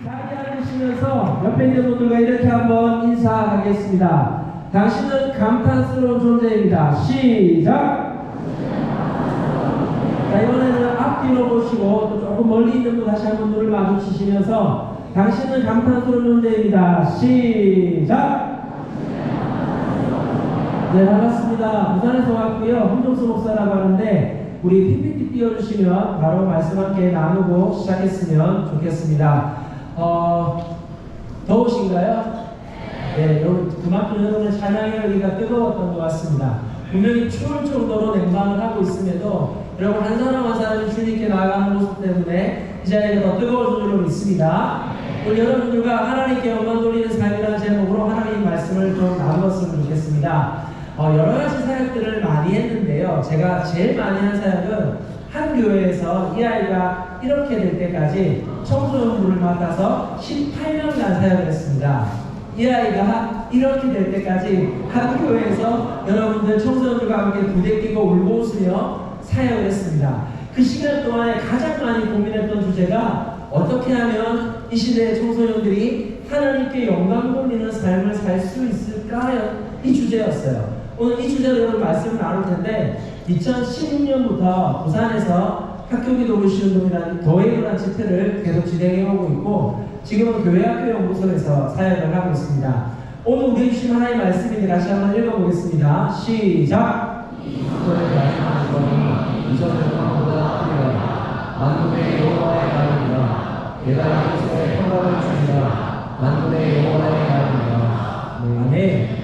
자리 앉으시면서 옆에 있는 분들과 이렇게 한번 인사하겠습니다. 당신은 감탄스러운 존재입니다. 시작! 자, 이번에는 앞뒤로 보시고 또 조금 멀리 있는 분 다시 한번 눈을 마주치시면서 당신은 감탄스러운 존재입니다. 시작! 네, 반갑습니다. 부산에서 왔고요. 홍종수 목사라고 하는데 우리 PPT 띄워주시면 바로 말씀 함께 나누고 시작했으면 좋겠습니다. 더우신가요? 네, 그만큼 여러분의 찬양의 열기가 뜨거웠던 것 같습니다. 분명히 추울 정도로 냉방을 하고 있음에도 여러분 한 사람 한 사람이 주님께 나아가는 모습 때문에 이 자리가 더 뜨거워질 줄 믿습니다. 오늘 여러분들과 하나님께 영광 돌리는 삶이라는 제목으로 하나님 말씀을 좀 나누었으면 좋겠습니다. 여러 가지 사역들을 많이 했는데요. 제가 제일 많이 한 사역은 한 교회에서 이 아이가 이렇게 될 때까지 청소년부를 맡아서 18년간 사역을 했습니다. 이 아이가 이렇게 될 때까지 한 교회에서 여러분들 청소년들과 함께 부대 끼고 울고 웃으며 사역을 했습니다. 그 시간 동안에 가장 많이 고민했던 주제가 어떻게 하면 이 시대의 청소년들이 하나님께 영광 돌리는 삶을 살 수 있을까요? 이 주제였어요. 오늘 이 주제로 여러분 말씀을 나눌 텐데 2016년부터 부산에서 학교기도를 시운동이라는 더웨이브라는 집회를 계속 진행해오고 있고 지금은 교회학교연구소에서 사역을 하고 있습니다. 오늘 우리에게 주신 하나님의 말씀인데 다시 한번 읽어보겠습니다. 시작! 만군의 여호와의 나라니라. 내가 이곳에 평강을 주리라. 만군의 여호와의 나라니라. 네,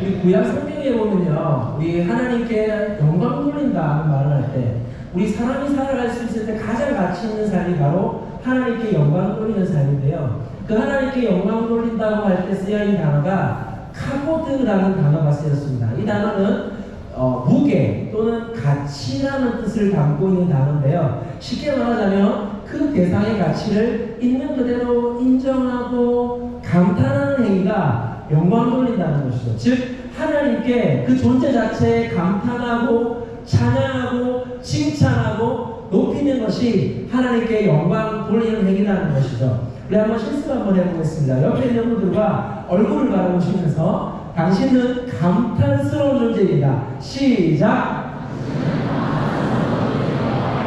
우리 구약 성경에 보면요, 우리 하나님께 영광 돌린다는 말을 할 때, 우리 사람이 살아갈 수 있을 때 가장 가치 있는 삶이 바로 하나님께 영광 돌리는 삶인데요. 그 하나님께 영광 돌린다고 할 때 쓰여진 단어가 카보드라는 단어가 쓰였습니다. 이 단어는 무게 또는 가치라는 뜻을 담고 있는 단어인데요. 쉽게 말하자면 그 대상의 가치를 있는 그대로 인정하고 감탄하는 행위가 영광 돌린다는 것이죠. 즉 하나님께 그 존재 자체에 감탄하고 찬양하고 칭찬하고 높이는 것이 하나님께 영광 돌리는 행위라는 것이죠. 우리 한번 실습 한번 해보겠습니다. 옆에 있는 분들과 얼굴을 바라보시면서 당신은 감탄스러운 존재입니다. 시작!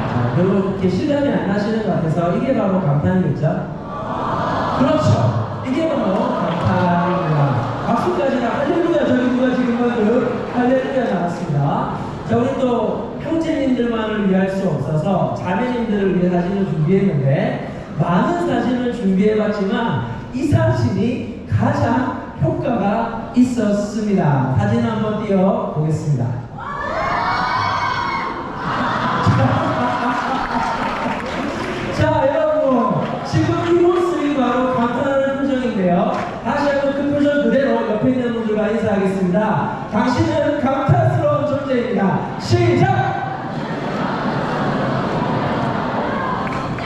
자, 별로 이렇게 실감이 안 나시는 것 같아서 이게 바로 감탄이겠죠? 그렇죠! 이게 바로 감탄입니다. 박수까지 할렐루야! 저기 누가 지금 할렐루야 나왔습니다. 자, 우리 또 형제님들만을 위할 수 없어서 자매님들을 위해 사진을 준비했는데 많은 사진을 준비해봤지만 이 사진이 가장 효과가 있었습니다. 사진 한번 띄워보겠습니다. 자, 여러분 지금 이 모습이 바로 감탄하는 표정인데요. 다시 한번 그 표정 그대로 옆에 있는 분들과 인사하겠습니다. 당신은 감탄스러운 존재입니다. 시작!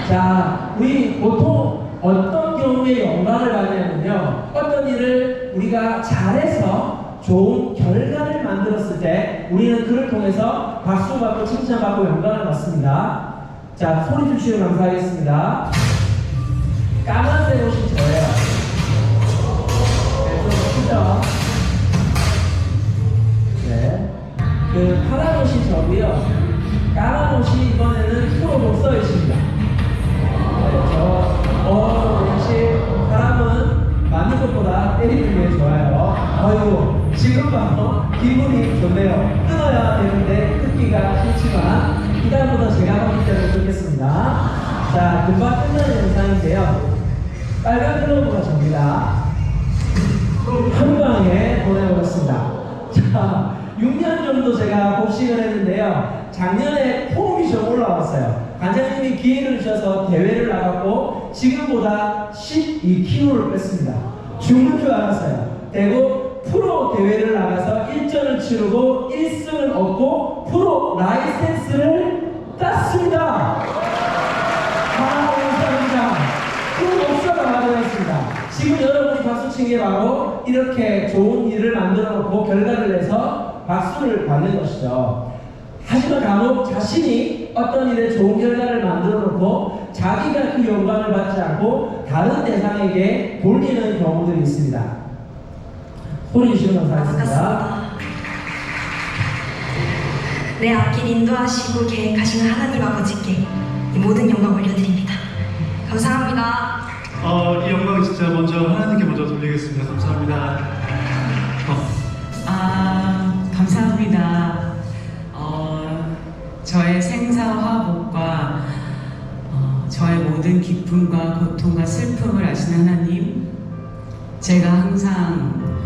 자, 우리 보통 어떤 경우에 영광을 받냐면요, 어떤 일을 우리가 잘해서 좋은 결과를 만들었을 때 우리는 그를 통해서 박수받고 칭찬받고 영광을 받습니다. 자, 소리 주시면 감사하겠습니다. 까만색 옷이 저예요. 네, 좀 크죠? 네, 그 파란 옷이 저고요. 까만 옷이 이번에는 프로 목서이십니다. 역시 사람은 맞는 것보다 때리는 게 좋아요. 아이고, 지금 봐도 기분이 좋네요. 끊어야 되는데 끊기가 싫지만 이 다음부터 제가 하기 때문에 끊겠습니다. 자, 금방 끝나는 영상인데요. 빨간 글러브가 접니다. 한 방에 보내버렸습니다. 자, 6년 정도 제가 복싱을 했는데요. 작년에 폼이 좀 올라왔어요. 관장님이 기회를 주셔서 대회를 나갔고 지금보다 12kg를 뺐습니다. 죽는 줄 알았어요. 그리고 프로 대회를 나가서 1전을 치르고 1승을 얻고 프로 라이센스를 땄습니다. 감사합니다. 그 목사가 되었습니다. 지금 여러분이 박수 친 게 바로 이렇게 좋은 일을 만들어 놓고 결과를 내서 박수를 받는 것이죠. 하지만 간혹 자신이 어떤 일에 좋은 결과를 만들어 놓고 자기가 그 영광을 받지 않고 다른 대상에게 돌리는 경우들이 있습니다. 소리 주시면 감사하겠습니다. 반갑습니다. 내 앞길 인도하시고 계획하시는 하나님 아버지께 이 모든 영광 올려드립니다. 감사합니다. 이 영광 진짜 먼저 하나님께 먼저 돌리겠습니다. 감사합니다. 감사합니다. 저의 생사화복과 저의 모든 기쁨과 고통과 슬픔을 아시는 하나님, 제가 항상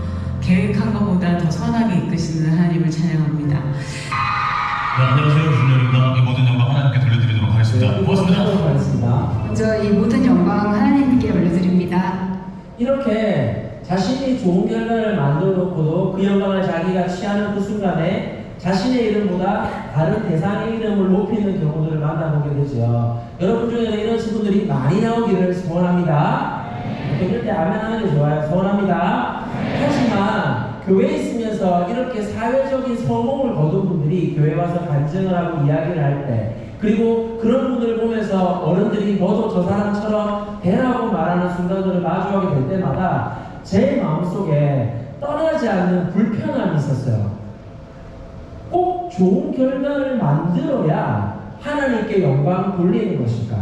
계획한 것보다 더 선하게 이끄시는 하나님을 찬양합니다. 네, 안녕하세요. 준영입니다. 이 모든 영광 하나님께 돌려드리도록 하겠습니다. 고맙습니다. 고맙습니다. 먼저 이 모든 영광 하나님께 올려드립니다. 이렇게 자신이 좋은 결과를 만들어 놓고도 그 영광을 자기가 취하는 그 순간에 자신의 이름보다 다른 대상의 이름을 높이는 경우들을 만나보게 되죠. 여러분 중에는 이런 친구들이 많이 나오기를 소원합니다. 이럴 때 아멘 하는 게 좋아요. 소원합니다. 하지만 교회에 있으면서 이렇게 사회적인 성공을 거둔 분들이 교회 와서 간증을 하고 이야기를 할 때, 그리고 그런 분들을 보면서 어른들이 너도 저 사람처럼 되라고 말하는 순간들을 마주하게 될 때마다 제 마음속에 떠나지 않는 불편함이 있었어요. 꼭 좋은 결과를 만들어야 하나님께 영광을 돌리는 것일까?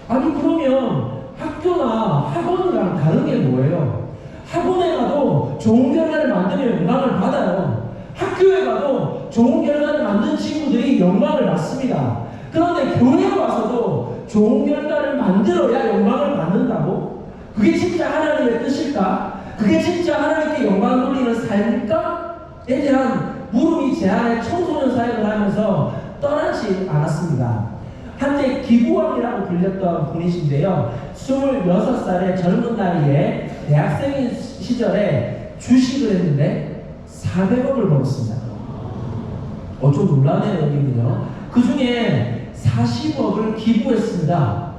아니 그러면 학교나 학원이랑 다른 게 뭐예요? 학원에 가도 좋은 결과를 만들면 영광을 받아요. 학교에 가도 좋은 결과를 만든 친구들이 영광을 받습니다. 그런데 교회에 와서도 좋은 결과를 만들어야 영광을 받는다고? 그게 진짜 하나님의 뜻일까? 그게 진짜 하나님께 영광을 돌리는 삶일까? 에 대한 물음이 제 안에 청소년 사역을 하면서 떠나지 않았습니다. 한때 기부왕이라고 불렸던 분이신데요. 26살의 젊은 나이에 대학생인 시절에 주식을 했는데 400억을 벌었습니다. 좀 놀라네요, 여기는요. 그 중에 40억을 기부했습니다.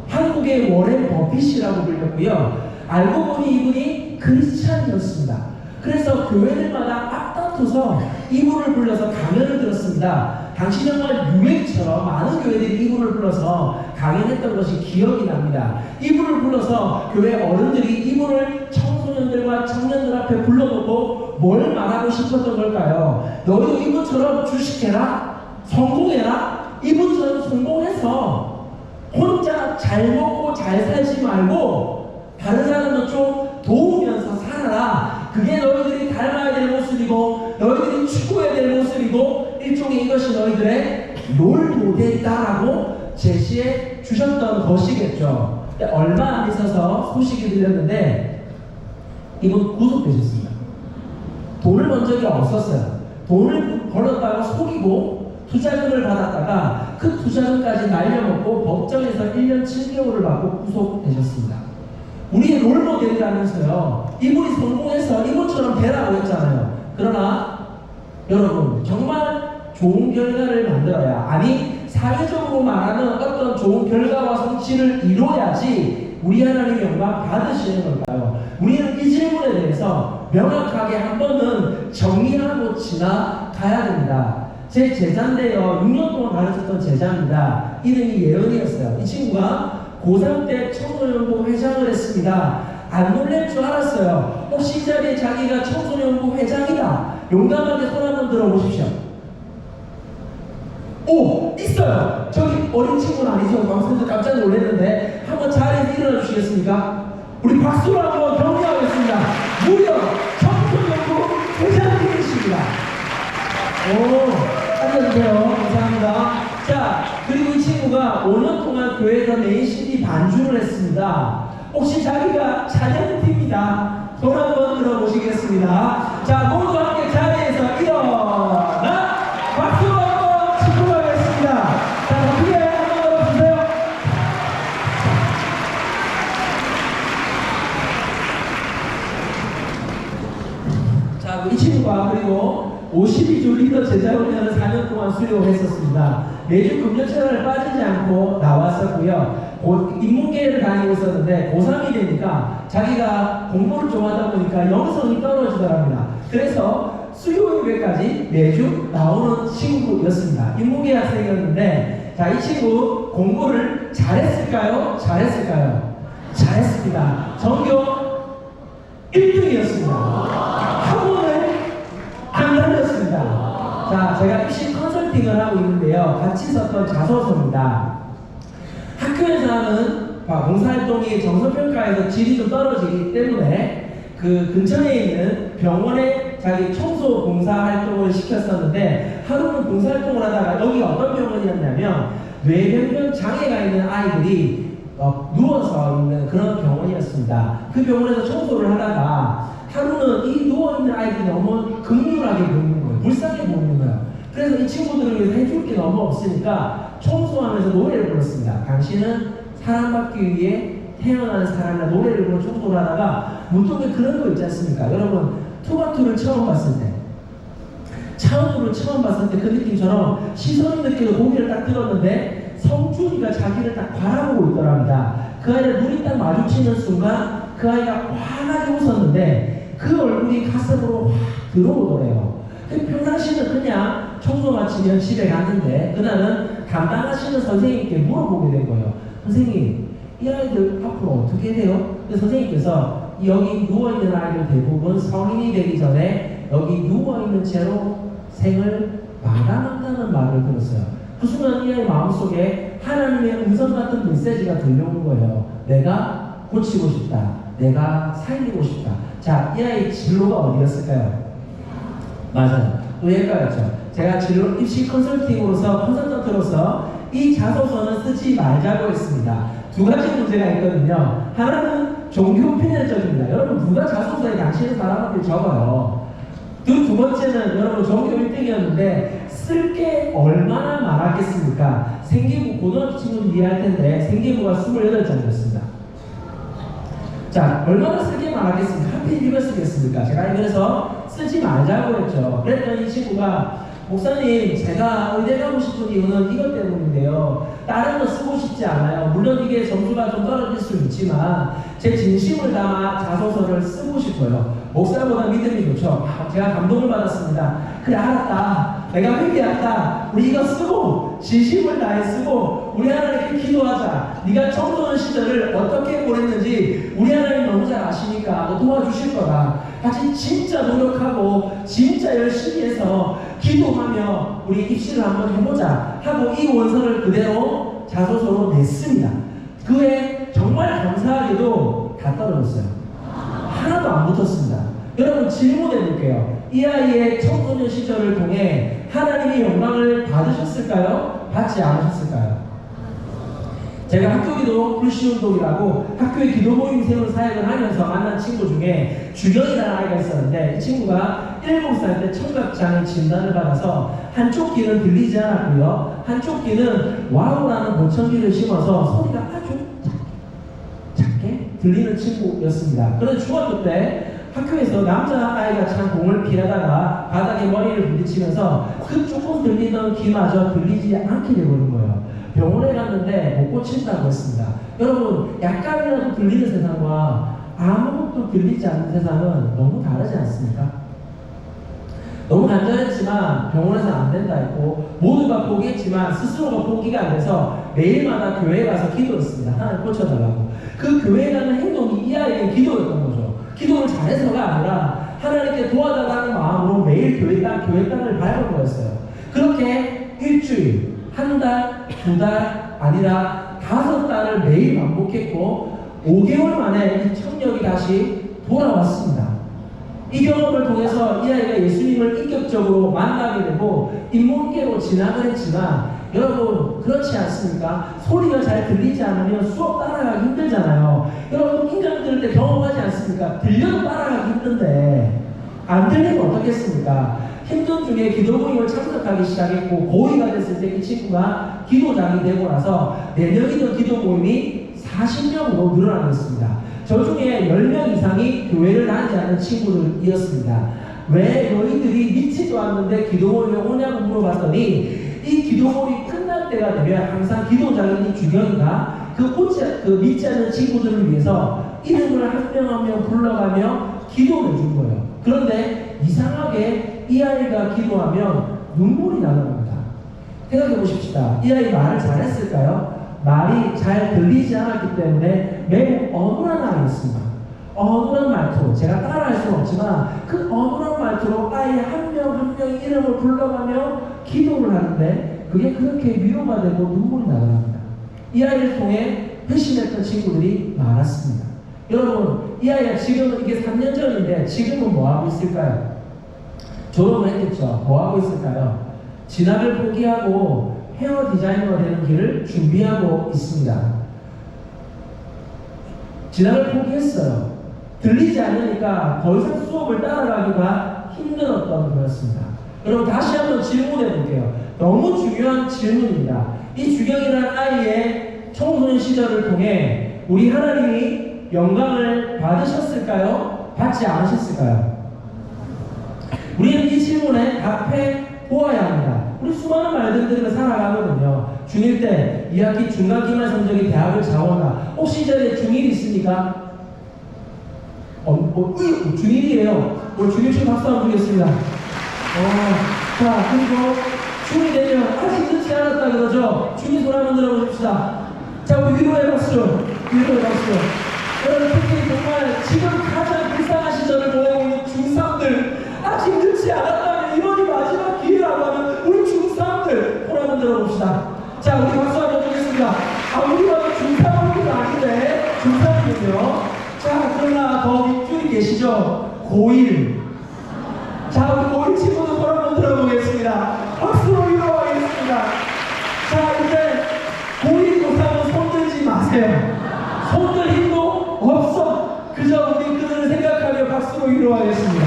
한국의 워렌 버핏이라고 불렸고요. 알고 보니 이분이 크리스찬이었습니다. 그래서 교회들마다 앞다퉈서 이분을 불러서 강연을 들었습니다. 당시 정말 유행처럼 많은 교회들이 이분을 불러서 강연했던 것이 기억이 납니다. 이분을 불러서 교회 어른들이 이분을 청소년들과 청년들 앞에 불러놓고 뭘 말하고 싶었던 걸까요? 너희도 이분처럼 주식해라, 성공해라, 이분처럼 성공해서 혼자 잘 먹고 잘 살지 말고 다른 사람도 좀 도우면서 살아라. 그게 너희들이 닮아야 될 모습이고 너희들이 추구해야 될 모습이고 일종의 이것이 너희들의 롤 모델이다라고 제시해 주셨던 것이겠죠. 얼마 안 있어서 소식이 들렸는데 이분 구속되셨습니다. 돈을 번 적이 없었어요. 돈을 벌었다가 속이고 투자금을 받았다가 그 투자금까지 날려먹고 법정에서 1년 7개월을 받고 구속되셨습니다. 우리의 롤모델이라면서요. 이분이 성공해서 이분처럼 되라고 했잖아요. 그러나 여러분 정말 좋은 결과를 만들어야, 아니 사회적으로 말하는 어떤 좋은 결과와 성취를 이뤄야지 우리 하나님 영광 받으시는 걸까요? 우리는 이 질문에 대해서 명확하게 한 번은 정의하고 지나가야 됩니다. 제 제자인데요. 6년 동안 가르쳤던 제자입니다. 이름이 예언이었어요. 이 친구가 고3 때 청소년부 회장을 했습니다. 안 놀랄 줄 알았어요. 혹시 이 자리에 자기가 청소년부 회장이다. 용감하게 손 한번 들어보십시오. 오! 있어요! 저기 어린 친구는 아니죠. 방송에서 깜짝 놀랐는데 한번 자리에서 일어나 주시겠습니까? 우리 박수로 한번 격려하겠습니다. 무려 청소년부 회장님이십니다. 오! 앉아주세요. 감사합니다. 자, 그리고 이 친구가 5년 동안 교회에서 메인 CD 반주를 했습니다. 혹시 자기가 찬양팀이다. 손 한번 들어보시겠습니다. 자, 모두 함께 자리에서 일어나 박수 한번 치고 가겠습니다. 자, 크게 한번 주세요. 자, 이 친구가 그리고 52주 리더 제자훈련을 4년 동안 수료했었습니다. 매주 금요철을 빠지지 않고 나왔었고요. 인문계를 다니고 있었는데 고3이 되니까 자기가 공부를 좀 하다 보니까 영성이 떨어지더랍니다. 그래서 수요일까지 매주 나오는 친구였습니다. 인문계 학생이었는데 자, 이 친구 공부를 잘했을까요? 잘했을까요? 잘했습니다. 전교 1등이었습니다. 학원을 안 다녔습니다. 자, 제가 입시 컨설팅을 하고 있는데요. 같이 썼던 자소서입니다. 학교에서 하는 봉사활동이 정서평가에서 질이 좀 떨어지기 때문에 그 근처에 있는 병원에 자기 청소 봉사활동을 시켰었는데 하루는 봉사활동을 하다가 여기가 어떤 병원이었냐면 뇌병변 장애가 있는 아이들이 누워서 있는 그런 병원이었습니다. 그 병원에서 청소를 하다가 하루는 이 누워있는 아이들이 너무 극률하게 보이는 거예요. 불쌍해 보이는 거예요. 그래서 이 친구들을 위해서 해줄 게 너무 없으니까 청소하면서 노래를 불렀습니다. 당신은 사랑받기 위해 태어난 사람이라 노래를 부르고 청소를 하다가 문득에 그런 거 있지 않습니까? 여러분 투바투를 처음 봤을 때 차은우를 처음 봤을 때 그 느낌처럼 시선이 느껴도 고개를 딱 들었는데 성준이가 자기를 딱 바라보고 있더랍니다. 그 아이를 눈이 딱 마주치는 순간 그 아이가 환하게 웃었는데 그 얼굴이 가슴으로 확 들어오더래요. 평상시는 그냥 청소 마치면 집에 갔는데 그날은 담당하시는 선생님께 물어보게 된 거예요. 선생님, 이 아이들 앞으로 어떻게 돼요? 선생님께서 여기 누워있는 아이들 대부분 성인이 되기 전에 여기 누워있는 채로 생을 마감한다는 말을 들었어요. 그 순간 이 아이 마음속에 하나님의 음성 같은 메시지가 들려온 거예요. 내가 고치고 싶다. 내가 살리고 싶다. 자, 이 아이 진로가 어디였을까요? 맞아요. 의예과였죠. 제가 진로 입시 컨설팅으로서 컨설턴트로서 이 자소서는 쓰지 말자고 했습니다. 두 가지 문제가 있거든요. 하나는 종교 편향적입니다. 여러분 누가 자소서에 당신의 사람한테 적어요. 두 번째는 여러분 종교 1등이었는데 쓸 게 얼마나 많았겠습니까? 생기부 고등학교 친구는 이해할 텐데 생기부가 28장이었습니다. 자, 얼마나 쓸 게 많았겠습니까? 하필 이걸 쓰겠습니까? 제가 그래서 쓰지 말자고 했죠. 그랬더니 이 친구가 목사님, 제가 의대 가고 싶은 이유는 이것 때문인데요. 다른 거 쓰고 싶지 않아요. 물론 이게 점수가 좀 떨어질 수 있지만 제 진심을 담아 자소서를 쓰고 싶어요. 목사보다 믿음이 좋죠. 제가 감동을 받았습니다. 그래, 알았다. 내가 회개한다. 우리 이거 쓰고 진심을 다해 쓰고 우리 하나님께 기도하자. 네가 청소년 시절을 어떻게 보냈는지 우리 하나님 너무 잘 아시니까 도와주실 거다. 같이 진짜 노력하고 진짜 열심히 해서 기도하며 우리 입시를 한번 해보자 하고 이 원서를 그대로 자소서로 냈습니다. 그에 정말 감사하게도 다 떨어졌어요. 하나도 안 붙었습니다. 여러분 질문해 볼게요. 이 아이의 청소년 시절을 통해 하나님의 영광을 받으셨을까요? 받지 않으셨을까요? 제가 학교기도 불시운동이라고 학교에 기도 모임 세운 사역을 하면서 만난 친구 중에 주경이라는 아이가 있었는데 이 친구가 7살 때 청각장애 진단을 받아서 한쪽 귀는 들리지 않았고요. 한쪽 귀는 와우라는 보청기를 심어서 소리가 아주 작게 들리는 친구였습니다. 그런데 중학교 때 학교에서 남자아이가 찬 공을 피하다가 바닥에 머리를 부딪히면서 그 조금 들리던 귀마저 들리지 않게 되버린 거예요. 병원에 갔는데 못 고친다고 했습니다. 여러분, 약간이라도 들리는 세상과 아무것도 들리지 않는 세상은 너무 다르지 않습니까? 너무 간절했지만 병원에서는 안 된다 했고 모두가 포기했지만 스스로가 포기가 안 돼서 매일마다 교회에 가서 기도했습니다. 하나님 고쳐달라고. 그 교회에 가는 행동이 이 아이에게 기도였던 거죠. 기도를 잘해서가 아니라 하나님께 도와달라는 마음으로 매일 교회 땅을 밟은 거였어요. 그렇게 일주일, 한 달, 2달 아니라 5달을 매일 반복했고 5개월 만에 이 청력이 다시 돌아왔습니다. 이 경험을 통해서 이 아이가 예수님을 인격적으로 만나게 되고 인문계로 진학을 했지만 여러분 그렇지 않습니까? 소리가 잘 들리지 않으면 수업 따라가기 힘들잖아요. 여러분 인강 들을 때 경험하지 않습니까? 들려도 따라가기 힘든데 안 들리면 어떻겠습니까? 힘든 중에 기도 모임을 참석하기 시작했고 고2가 됐을 때 이 친구가 기도장이 되고 나서 4명이던 기도 모임이 40명으로 늘어나겠습니다. 저 중에 10명 이상이 교회를 다니지 않는 친구들이었습니다. 왜 너희들이 믿지도 않는데 기도 모임에 오냐고 물어봤더니 이 기도 모임이 끝날 때가 되면 항상 기도장인 이 주경이가 그 믿지 않는 친구들을 위해서 이름을 한 명 한 명 불러가며 기도를 준 거예요. 그런데 이상하게 이 아이가 기도하면 눈물이 나는 겁니다. 생각해 보십시다. 이 아이 말을 잘했을까요? 말이 잘 들리지 않았기 때문에 매우 어눌한 아이였습니다. 어눌한 말투로, 제가 따라할 수는 없지만 그 어눌한 말투로 아이 한 명 한 명 이름을 불러가며 기도를 하는데 그게 그렇게 위로가 되고 눈물이 나갑니다. 이 아이를 통해 회심했던 친구들이 많았습니다. 여러분, 이 아이가 지금은 이게 3년 전인데 지금은 뭐하고 있을까요? 졸업을 했겠죠. 뭐하고 있을까요? 진학을 포기하고 헤어 디자이너가 되는 길을 준비하고 있습니다. 진학을 포기했어요. 들리지 않으니까 더 이상 수업을 따라가기가 힘들었던 거였습니다. 여러분, 다시 한번 질문해 볼게요. 너무 중요한 질문입니다. 이 주경이라는 아이의 청소년 시절을 통해 우리 하나님이 영광을 받으셨을까요? 받지 않으셨을까요? 우리는 이 질문에 답해 보아야 합니다. 우리 수많은 말들 들으며 살아가거든요. 중1 때 2학기 중간 기말 성적이 대학을 자원한다. 혹시 이 자리에 중1이 있습니까? 중1이에요. 우리 중1 중 박수 한번 드리겠습니다. 자, 그리고 중2 되면 아직 늦지 않았다 그러죠? 중2 손 한번 들어보십시다. 자, 우리 위로의 박수. 위로의 박수. 여러분, 특히 정말 지금 가장 불쌍한 시절을 보내고 있는 중3들, 아직 늦지 않았다면 이번이 마지막 기회라고 하면 우리 중3들 손 한번 들어봅시다. 자, 우리 박수 한번 드리겠습니다. 우리가 중3은 아닌데 중3이군요. 자, 그러나 더 밑줄이 계시죠? 고1. 자, 우리 고1 친구들 손 한번 들어보겠습니다. 박수로 위로하겠습니다. 자, 이제 고1, 고3은 손 들지 마세요. 손 들 힘도 없어. 그저 우리 그들을 생각하며 박수로 위로하겠습니다.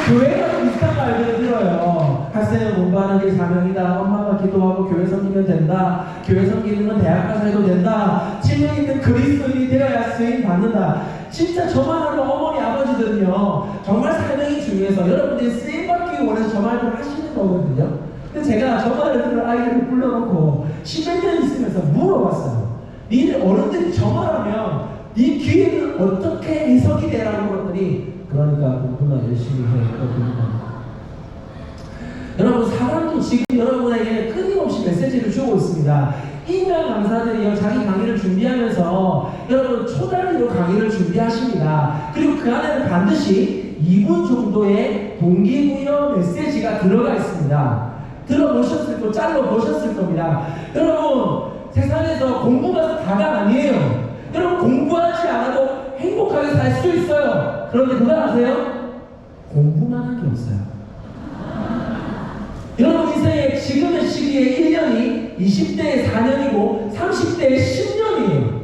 교회가 비슷한 말들을 들어요. 학생은 공부하는 게 사명이다. 엄마가 기도하고 교회 섬기면 된다. 교회 섬기면 대학 가서 해도 된다. 진리 있는 그리스도인이 되어야 쓰임 받는다. 진짜 저만 하는 어머니 아버지들은요, 정말 사명이 중요해서 여러분들이 쓰임 받기 원해서 저 말을 하시는 거거든요. 근데 제가 저 말을 들은 아이를 불러놓고 10몇 년 있으면서 물어봤어요. 니들 어른들이 저 말하면 네 귀에는 어떻게 해석이 되라고 그러더니 그러니까 공부나 열심히 해. 여러분, 사람도 지금 여러분에게 끊임없이 메시지를 주고 있습니다. 인간 강사들이요, 자기 강의를 준비하면서 여러분 초단위로 강의를 준비하십니다. 그리고 그 안에는 반드시 2분 정도의 동기부여 메시지가 들어가 있습니다. 들어보셨을 거, 잘라보셨을 겁니다. 여러분, 세상에서 공부가 다가 아니에요. 여러분, 공부하지 않아도 행복하게 살 수 있어요. 그런데 그거 아세요? 공부만 한 게 없어요. 여러분, 인생의 지금의 시기에 1년이 20대의 4년이고 30대의 10년이에요.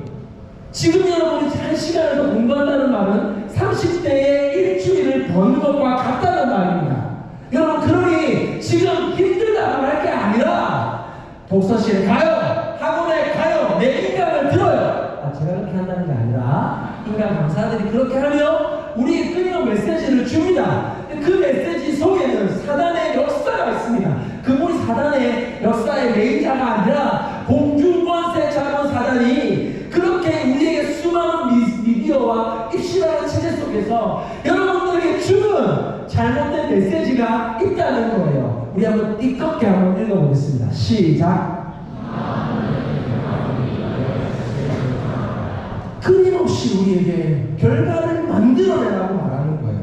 지금 여러분이 한 시간을 더 공부한다는 말은 30대의 일주일을 버는 것과 같다는 말입니다. 여러분, 그러니 지금 힘들다고 할 게 아니라 독서실에 가요, 학원에 가요, 내 인강을 들어요. 제가 그렇게 한다는 게 아니라 인간 강사들이 그렇게 하면 우리에게 끊임없는 메시지를 줍니다. 그 메시지 속에는 사단의 역사가 있습니다. 그분이 사단의 역사의 메인자가 아니라 공중권세 자본 사단이 그렇게 우리에게 수많은 미디어와 입시라는 체제 속에서 여러분들에게 주는 잘못된 메시지가 있다는 거예요. 우리 한번 띠껍게 한번 읽어보겠습니다. 시작. 끊임없이 우리에게 결과를 만들어내라고 말하는 거예요.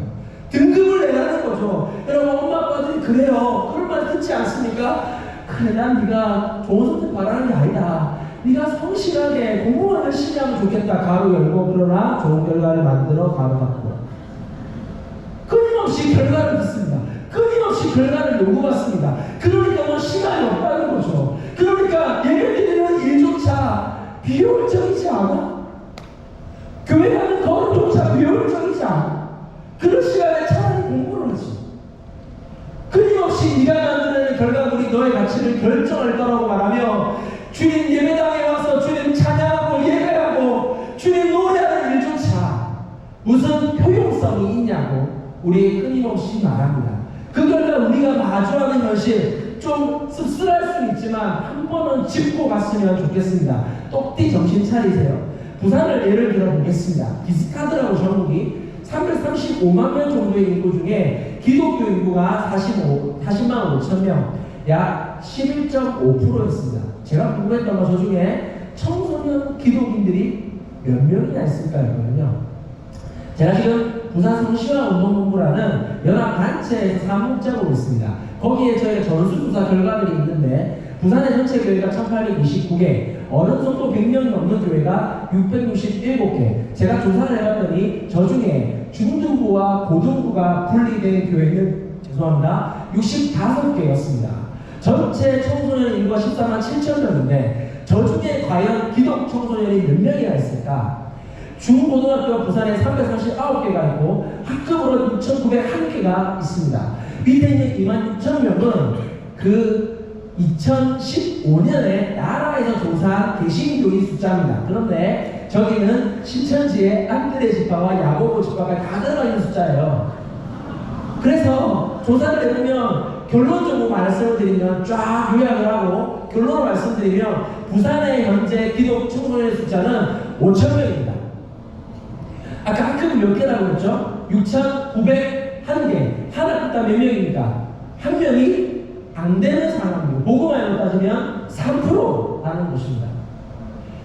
등급을 내라는 거죠. 여러분, 엄마 아빠들이 그래요. 그런 말 듣지 않습니까? 그래, 난 네가 좋은 선택 바라는 게 아니다. 네가 성실하게 공부만 열심히 하면 좋겠다. 가로 열고, 그러나 좋은 결과를 만들어 가로 닫고. 끊임없이 결과를 듣습니다. 끊임없이 결과를 요구받습니다. 그러니까 뭐 시간이 없다는 거죠. 그러니까 예배드리는 일조차 비효율적이지 않아? 교회 가는 걸음조차 비효율적이지 않아? 그런 시간에 차라리 공부를 하지. 끊임없이 네가 만드는 결과물이 너의 가치를 결정할 거라고 말하며 주님 예배당에 와서 주님 찬양하고 예배하고 주님 노래하는 일조차 무슨 효용성이 있냐고 우리에게 끊임없이 말합니다. 그 결과 우리가 마주하는 현실 좀 씁쓸할 수는 있지만 한 번은 짚고 갔으면 좋겠습니다. 똑띠 정신 차리세요. 부산을 예를 들어 보겠습니다. 비슷하더라고 전국이. 335만 명 정도의 인구 중에 기독교 인구가 40만 5천 명, 약 11.5%였습니다. 제가 궁금했던 건 저 중에 청소년 기독인들이 몇 명이나 있을까요? 제가 지금 부산 성시화운동본부라는 연합단체에서 사무국장으로 있습니다. 거기에 저희가 전수조사 결과들이 있는데 부산의 전체 교회가 1829개, 어느 정도 100명이 넘는 교회가 667개. 제가 조사를 해봤더니 저 중에 중등부와 고등부가 분리된 교회는 65개였습니다. 전체 청소년 인구가 14만 7천 명인데 저 중에 과연 기독 청소년이 몇 명이나 있을까? 중고등학교 부산에 339개가 있고 학급으로 6,901개가 있습니다. 밑에 있는 26,000명은 그 2015년에 나라에서 조사한 개신교인 숫자입니다. 그런데 저기는 신천지의 안드레 지파와 야고보 지파가 다 들어있는 숫자예요. 그래서 조사를 해보면 결론적으로 말씀을 드리면 쫙 요약을 하고 결론을 말씀드리면 부산의 현재 기독 청소년의 숫자는 5,000명입니다. 아까 학급은 몇 개라고 했죠? 6,901개. 하나 끝다 몇 명입니까? 한 명이 안 되는 사람이고 보고만으로 따지면 3%라는 것입니다.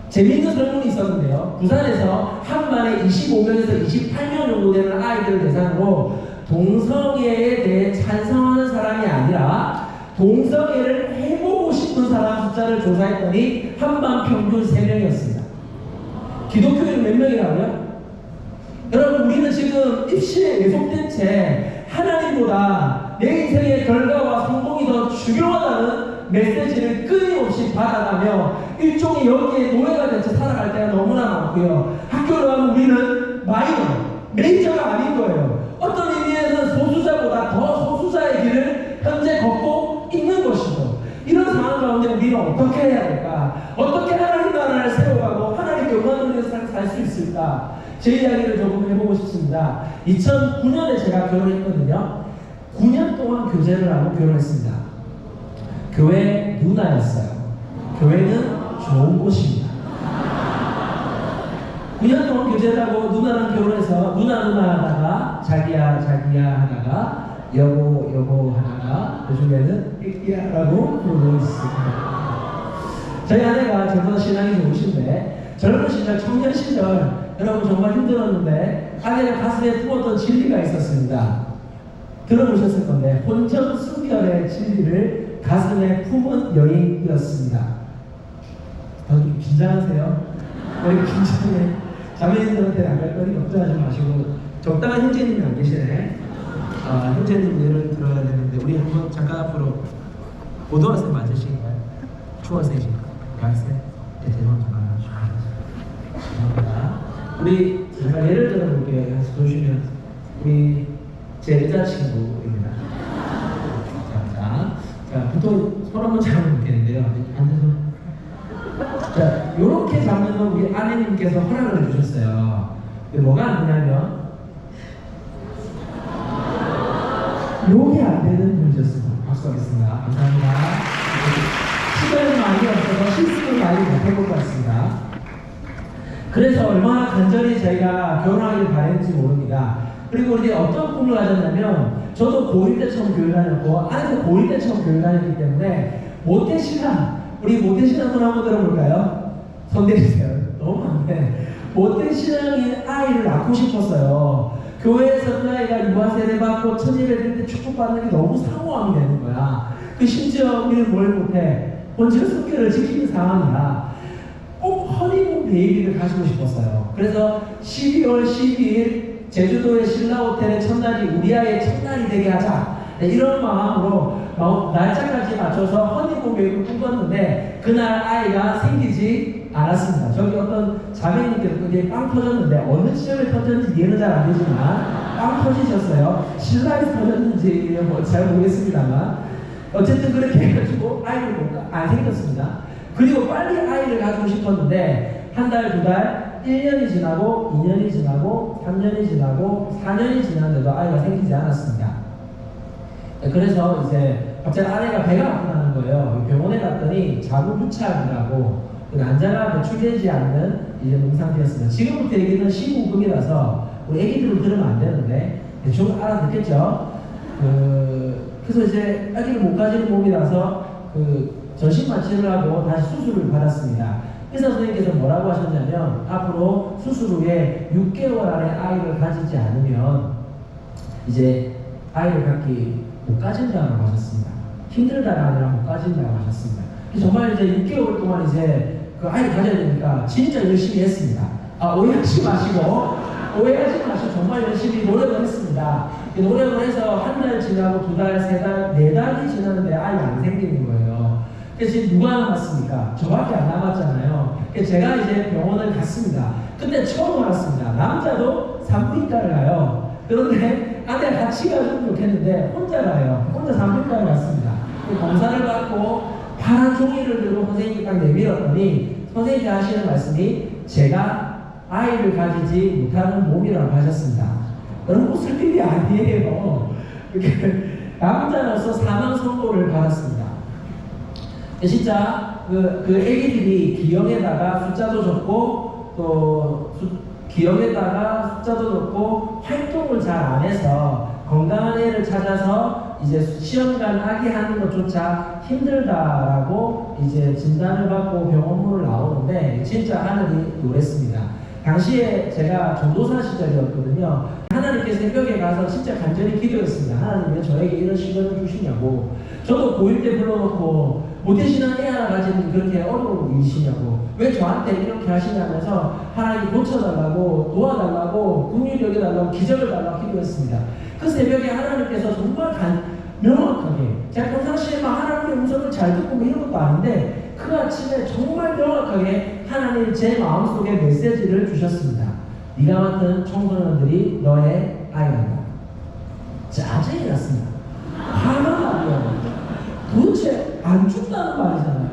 재미있는 설문이 있었는데요. 부산에서 한 반에 25명에서 28명 정도 되는 아이들을 대상으로 동성애에 대해 찬성하는 사람이 아니라 동성애를 해보고 싶은 사람 숫자를 조사했더니 한반 평균 3명이었습니다. 기독교인은 몇 명이라고요? 여러분, 우리는 지금 입시에 예속된 채 하나님보다 내 인생의 결과와 성공이 더 중요하다는 메시지를 끊임없이 받아가며 일종의 여기에 노예가 된 채 살아갈 때가 너무나 많고요. 학교를 가면 우리는 마이너, 메이저가 아닌 거예요. 어떤 의미에서는 소수자보다 더 소수자의 길을 현재 걷고 있는 것이죠. 이런 상황 가운데 우리는 어떻게 해야 될까? 어떻게 하나님 나라를 세워가고 하나님 영광을 위해서 살 수 있을까? 제 이야기를 조금 해보고 싶습니다. 2009년에 제가 결혼했거든요. 9년 동안 교제를 하고 결혼했습니다. 교회 누나였어요. 교회는 좋은 곳입니다. 9년 동안 교제를 하고 누나랑 결혼해서 누나 하다가 자기야 하다가 여보 하다가 요즘에는 애기야라고 부르고 있습니다. 저희 아내가 저보다 신앙이 좋으신데 젊은 시절, 청년 시절 여러분 정말 힘들었는데 아내가 가슴에 품었던 진리가 있었습니다. 들어보셨을 건데 혼전 순결의 진리를 가슴에 품은 여인이었습니다. 좀 긴장하세요? 왜 긴장해? 자매님들한테 나갈 거니 걱정하지 마시고 적당한 형제님이 안 계시네. 형제님 예를 들어야 되는데 우리 한번 잠깐 앞으로 고등학생 맞으신가요? 중학생이신가요? 대학생? 네, 죄송합니다. 우리 잠깐 예를 들어볼게요. 보시면 우리 제 여자친구입니다. 자, 보통 손 한번 잡으면 되는데요. 앉아서. 자, 요렇게 잡는 건 우리 아내님께서 허락을 해주셨어요. 근데 뭐가 안 되냐면 요게 안 되는 분이셨습니다. 박수 하겠습니다. 감사합니다. 시간이 많이 없어서 실습을 많이 못할 것 같습니다. 그래서 얼마나 간절히 저희가 결혼하길 바랬는지 모릅니다. 그리고 우리 어떤 꿈을 가졌냐면 저도 고1 때 처음 교회 다녔고 아내도 고1 때 처음 교회 다녔기 때문에 모태신앙, 우리 모태신앙 손 한번 들어볼까요? 손 내리세요. 너무 많네. 모태신앙인 아이를 낳고 싶었어요. 교회에서 그 아이가 유아세례 받고 천일배될 때 축복받는 게 너무 사모함이 되는 거야. 그 심지어 우리는 뭘 못해? 본질 성결을 지키는 상황이야. 꼭 허니문 베이비를 가지고 싶었어요. 그래서 12월 12일 제주도의 신라호텔의 첫날이 우리 아이의 첫날이 되게 하자. 네, 이런 마음으로 날짜까지 맞춰서 허니문 베이비를 꿈꿨는데 그날 아이가 생기지 않았습니다. 저기 어떤 자매님께서 그게 빵 터졌는데 어느 시점에 터졌는지 이해는 잘 안 되지만 빵 터지셨어요. 신라에서 터졌는지 잘 모르겠습니다만 어쨌든 그렇게 해가지고 아이를 안 생겼습니다. 그리고 빨리 아이를 가지고 싶었는데 한 달, 두 달, 1년이 지나고 2년이 지나고 3년이 지나고 4년이 지났는데도 아이가 생기지 않았습니다. 그래서 이제 갑자기 아내가 배가 아프다는 거예요. 병원에 갔더니 자궁유착이라고 난자가 배출되지 않는 이제 농상태였습니다. 지금부터 얘기는 시국음이라서 우리 애기들은 들으면 안 되는데 대충 알아듣겠죠? 그래서 이제 아기를 못 가지는 몸이라서 전신 마취를 하고 다시 수술을 받았습니다. 의사 선생님께서 뭐라고 하셨냐면 앞으로 수술 후에 6개월 안에 아이를 가지지 않으면 이제 아이를 갖기 못 가진다고 하셨습니다. 힘들다가 아니라 못 가진다고 하셨습니다. 정말 이제 6개월 동안 이제 그 아이를 가져야 되니까 진짜 열심히 했습니다. 오해하지 마시고 정말 열심히 노력을 했습니다. 노력을 해서 한 달 지나고 2달, 3달, 4달이 지났는데 아이가 안 생기는 거예요. 그래서 지금 누가 남았습니까? 저밖에 안 남았잖아요. 그래서 제가 이제 병원을 갔습니다. 근데 처음 알았습니다. 남자도 산부인과를 가요. 그런데 아내가 같이 가주면 좋겠는데 혼자 가요. 혼자 산부인과를 갔습니다. 검사를 받고 파란 종이를 들고 선생님께 딱 내밀었더니 선생님이 하시는 말씀이 제가 아이를 가지지 못하는 몸이라고 하셨습니다. 여러분 웃을 일이 아니에요. 남자로서 사망 선고를 받았습니다. 진짜 그 애기들이 기형에다가 숫자도 적고 또 기형에다가 숫자도 적고 활동을 잘 안 해서 건강한 애를 찾아서 이제 시험관 아기 하는 것조차 힘들다라고 이제 진단을 받고 병원문을 나오는데 진짜 하늘이 노랬습니다. 당시에 제가 전도사 시절이었거든요. 하나님께 새벽에 가서 진짜 간절히 기도했습니다. 하나님 왜 저에게 이런 시간을 주시냐고. 저도 고1 때 불러놓고 모태신앙 애 하나 가지는 그렇게 어려운 일이시냐고. 왜 저한테 이렇게 하시냐면서 하나님 고쳐달라고 도와달라고 긍휼히 여겨달라고 기적을 달라고 기도했습니다. 그 새벽에 하나님께서 정말 명확하게 제가 평상시에 막 하나님의 음성을 잘 듣고 뭐 이런 것도 아닌데 그 아침에 정말 명확하게 하나님 제 마음속에 메시지를 주셨습니다. 네가 맡은 청소년들이 너의 아이란다. 짜증이 났습니다. 화가 나고요. 도대체 안 죽다는 말이잖아요.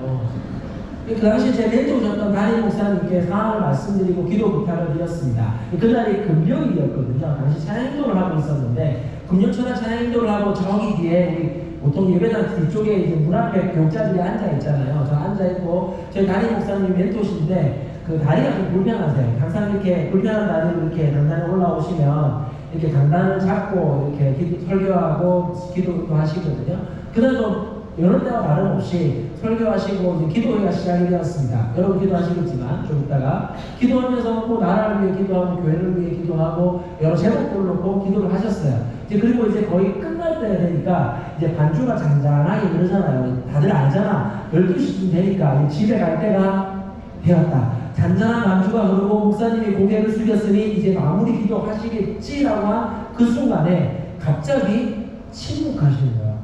그 당시 제 멘토셨던 담임 목사님께 상황을 말씀드리고 기도 부탁을 드렸습니다. 그날이 금요일이었거든요. 당시 찬양인도를 하고 있었는데 금요철에 찬양인도를 하고 저기 뒤에 보통 예배당 뒤쪽에 이제 문 앞에 교육자들이 앉아 있잖아요. 저 앉아 있고 저희 담임 목사님 멘토신데 그 다리가 좀 불편하세요. 항상 이렇게 불편한 다리로 이렇게 강단에 올라오시면 이렇게 강단을 잡고 이렇게 설교하고 기도도 하시거든요. 그날도 여러 때와 다름없이 설교하시고 이제 기도회가 시작이 되었습니다. 여러분 기도하시겠지만 좀 이따가 기도하면서 뭐 나라를 위해 기도하고 교회를 위해 기도하고 여러 제목들을 놓고 기도를 하셨어요. 이제 그리고 이제 거의 끝날 때 되니까 이제 반주가 잔잔하게 그러잖아요. 다들 알잖아. 12시쯤 되니까 집에 갈 때가 되었다. 잔잔한 반주가 흐르고 목사님이 고개를 숙였으니 이제 마무리 기도하시겠지라고 한 그 순간에 갑자기 침묵하시는 거예요.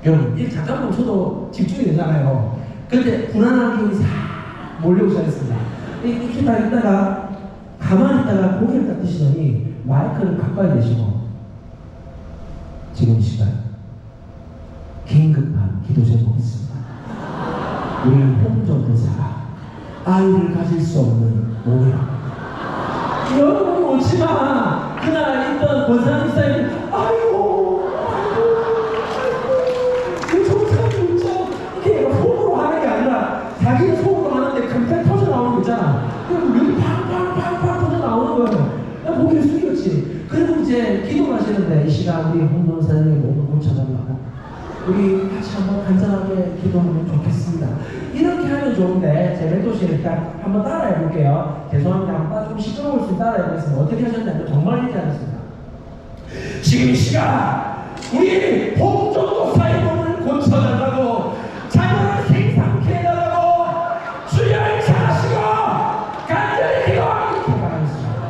여러분, 이 잠깐 멈춰도 집중이 되잖아요. 근데 불안한 기운이 싹 몰려오기 시작했습니다. 이렇게 딱 있다가 가만히 있다가 고개를 딱 드시더니 마이크를 가까이 대시고 지금 이 시간 긴급한 기도 제목이 있습니다. 우리 홍정대사가 아이를 가질 수 없는 몸이라. 여러분 오지마. 그날 있던 권사 목사님 아이고 그 정상 진짜 이렇게 속으로 하는 게 아니라 자기는 속으로 하는데 금방 터져 나오는 거 있잖아. 그리고 여기 팡팡팡팡 터져 나오는 거예요. 나 고개를 숙였지. 그리고 이제 기도를 하시는데 이 시간 우리 홍동사님의 몸을 고쳐달라고 우리 같이 한번 간단하게 기도하면 좋겠습니다. 이렇게 하면 좋은데 제 멘토실 일단 한번 따라해 볼게요. 죄송합니다. 한번 좀 시끄러울 수 따라해 보겠습니다. 어떻게 하셨냐면 정말 이렇게 하셨습니다. 지금 이 시간 우리 홍정도사의 몸을 고쳐달라고 자녀를 생상케 해달라고 주여를 찾으시고 간절히 기도하고 이렇게 말하셨습니다.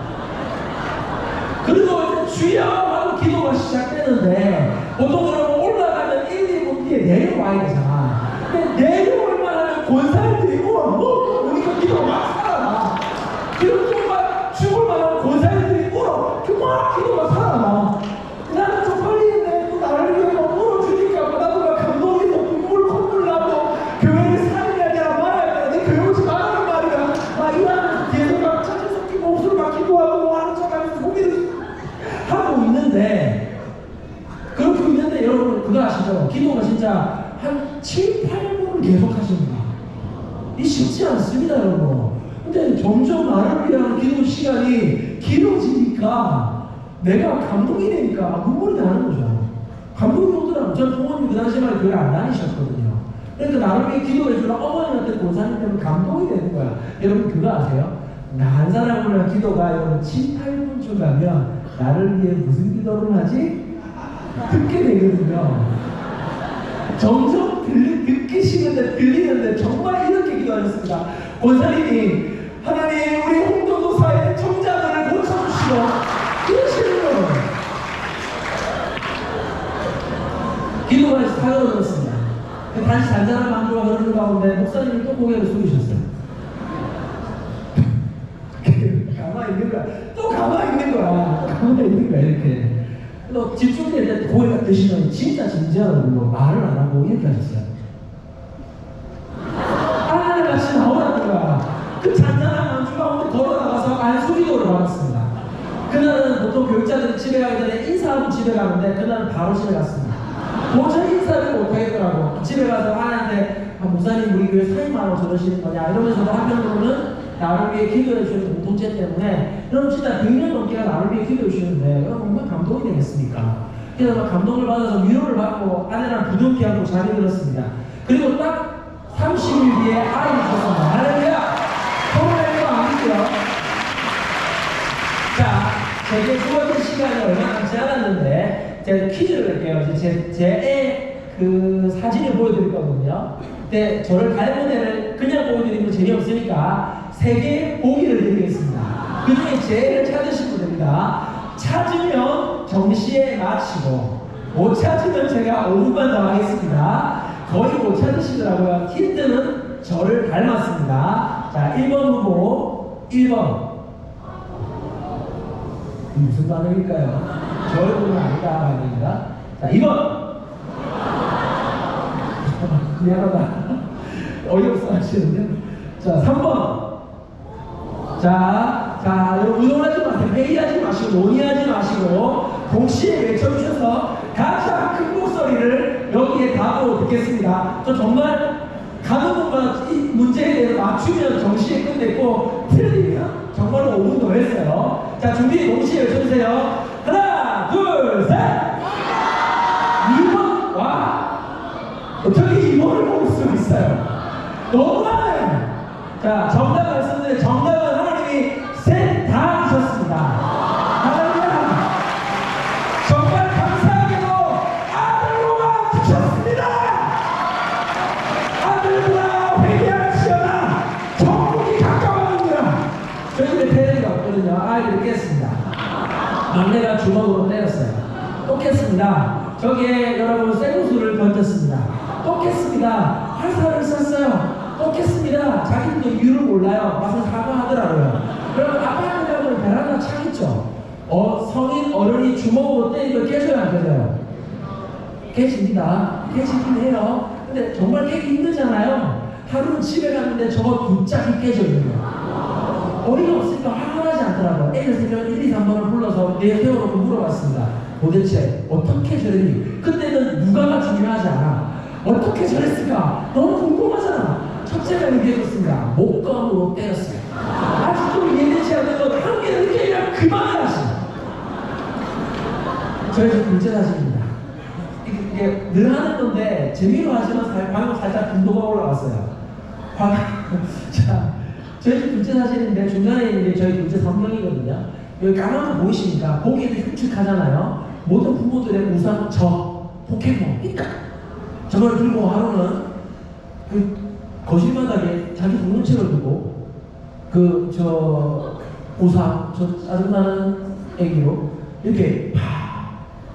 그리고 이제 주여 하고 기도가 시작되는데 보통 그러면 올라가면 1, 2분 뒤에 내려와야 되잖아. 근데 내려올만 하면 권사님들이 우리가 기도가 막 살아나. 그리고 정말 죽을만 하면 권사님들이 막 기도가 살아나. 나는 좀 빨리는데 또 나를 위해 막 울어주니까 나도 막 감동해서 콧물 나고 교회를 살려야 되나 말아야 되나 내 교회 오지 말라는 말이야. 막 이러면서 계속 막 차를 섞이고 목소리 막 기도하고 하는 척하면서 고기를 하고 있는데 그렇게 있는데 여러분 그거 아시죠? 기도가 진짜 한 7, 8분을 계속 하십니다. 이 쉽지 않습니다, 여러분. 근데 점점 나를 위한 기도 시간이 길어지니까 내가 감동이 되니까 눈물이 나는 거죠. 감동이 오더라고요. 전 부모님이 그 당시만 교회 안 다니셨거든요. 그러니까 나를 위해 기도해 주는 어머님한테 권사님 때문에 감동이 되는 거야. 여러분 그거 아세요? 나 한 사람을 위한 기도가 여러분 7, 8분 가면 나를 위해 무슨 기도를 하지? 듣게 되거든요. 점점 듣기 싫은데 들리는데 정말 이렇게 기도하셨습니다. 권사님이 하나님 우리 홍도도사의 청자들을 고쳐주시고 이러시는 거예요. 기도가 사그러졌습니다. 다시 잔잔한 만주가 흐르는 가운데 목사님이 또 고개를 숙이셨어요. 가만히 있는 거야. 또 가만히 있는 거야. 또 가만히 있는 거야 이렇게. 또 집중될 때 고개가 드시면 진짜 진지하다고 말을 안 하고 이렇게 하셨어요. 같이 나오라는 거야. 그 잔잔한 만주 가운데 걸어나가서 안수기도를 받았습니다. 그날은 보통 교육자들이 집에 가기 전에 인사하고 집에 가는데 그날은 바로 집에 갔습니다. 도저히 인사를 못하겠더라고. 집에 가서 하나님한테 목사님 우리 교회 사임하고 저러시는 거냐 이러면서도 한편으로는 나를 위해 기도해 주시는 공동체 때문에 여러분 진짜 100년 넘게가 나를 위해 기도해 주시는데 여러분 얼마나 감동이 되겠습니까? 그래서 감동을 받아서 위로를 받고 아내랑 부둥켜 안고 잠이 들었습니다. 그리고 딱 30일 뒤에 아이를 낳았습니다. 할렐루야! 코로나19 아니고요. 자, 제게 두 번째 시간이 얼마 남지 않았는데 제가 퀴즈를 낼게요. 제 애 그 사진을 보여드릴 거거든요. 근데 저를 닮은 애를 그냥 보여드리면 재미없으니까 3개의 보기를 드리겠습니다. 그 중에 제 애를 찾으시면 됩니다. 찾으면 정시에 마치고 못 찾으면 제가 5분만 더 하겠습니다. 거의 못 찾으시더라고요. 힌트는 저를 닮았습니다. 자, 1번 후보 1번 무슨 반응일까요? 저를 보면 아니다 반응입니다. 자, 2번 미안하다. 어이없어 하시는데. 자, 3번. 자, 여러분 의논하지 마세요. 회의하지 마시고, 논의하지 마시고, 동시에 외쳐주셔서 가장 큰 목소리를 여기에 답으로 듣겠습니다. 저 정말 가는 분마다 이 문제에 대해서 맞추면 정시에 끝냈고, 틀리면 정말로 5분 더 했어요. 자, 준비 동시에 외쳐주세요. 하나, 둘, 셋! 2번, 와! 어떻게 이번을 먹을 수 있어요? 너무하네! 자, 정답 말씀드리는데 정답은 하나님이 셋 다 주셨습니다. 하나님 정말 감사하게도 아들로만 주셨습니다. 아들보다 회개하시거나 천국이 가까워하느니라. 저희 집에 테레비가 없거든요. 아이들이 깼습니다. 막내가 주먹으로 때렸어요. 또 깼습니다. 저기에 여러분 쇠구슬을 던졌습니다. 또 깼습니다. 화살을 쐈어요. 또 깼습니다. 자기도 이유를 몰라요. 와서 사과하더라고요. 여러분 아파트 가면 베란다 창 있죠? 성인 어른이 주먹으로 때리면 깨져요 안 깨져요? 깨집니다. 깨지긴 해요. 근데 정말 깨기 힘들잖아요. 하루는 집에 갔는데 저거 두 짝이 깨져 있는 거예요. 어이가 없으니까 화가 나지 않더라고요. 애를 새벽 1, 2, 3번을 불러서 세워놓고 물어봤습니다. 도대체 어떻게 저랬니? 그때는 누가가 중요하지 않아. 어떻게 저랬을까? 너무 궁금하잖아. 첫째가 얘기해줬습니다. 목검으로 때렸어요. 아직도 이해되지 않는 건 한 개는 이렇게 그만을 하시네. 저희 집 둘째 사진입니다. 이게 늘 하는 건데 재미로 하지만 방금 살짝 분도가 올라왔어요. 자, 저희 집 둘째 사진인데 중간에 있는 게 저희 둘째 성명이거든요. 여기 까만 거 보이시니까 보기에도 흉측하잖아요. 모든 부모들의 우선 저 포켓몬 있다. 저걸 들고 하루는 그 거실 바닥에 자기 공동체를 두고 우상 저 짜증나는 애기로 이렇게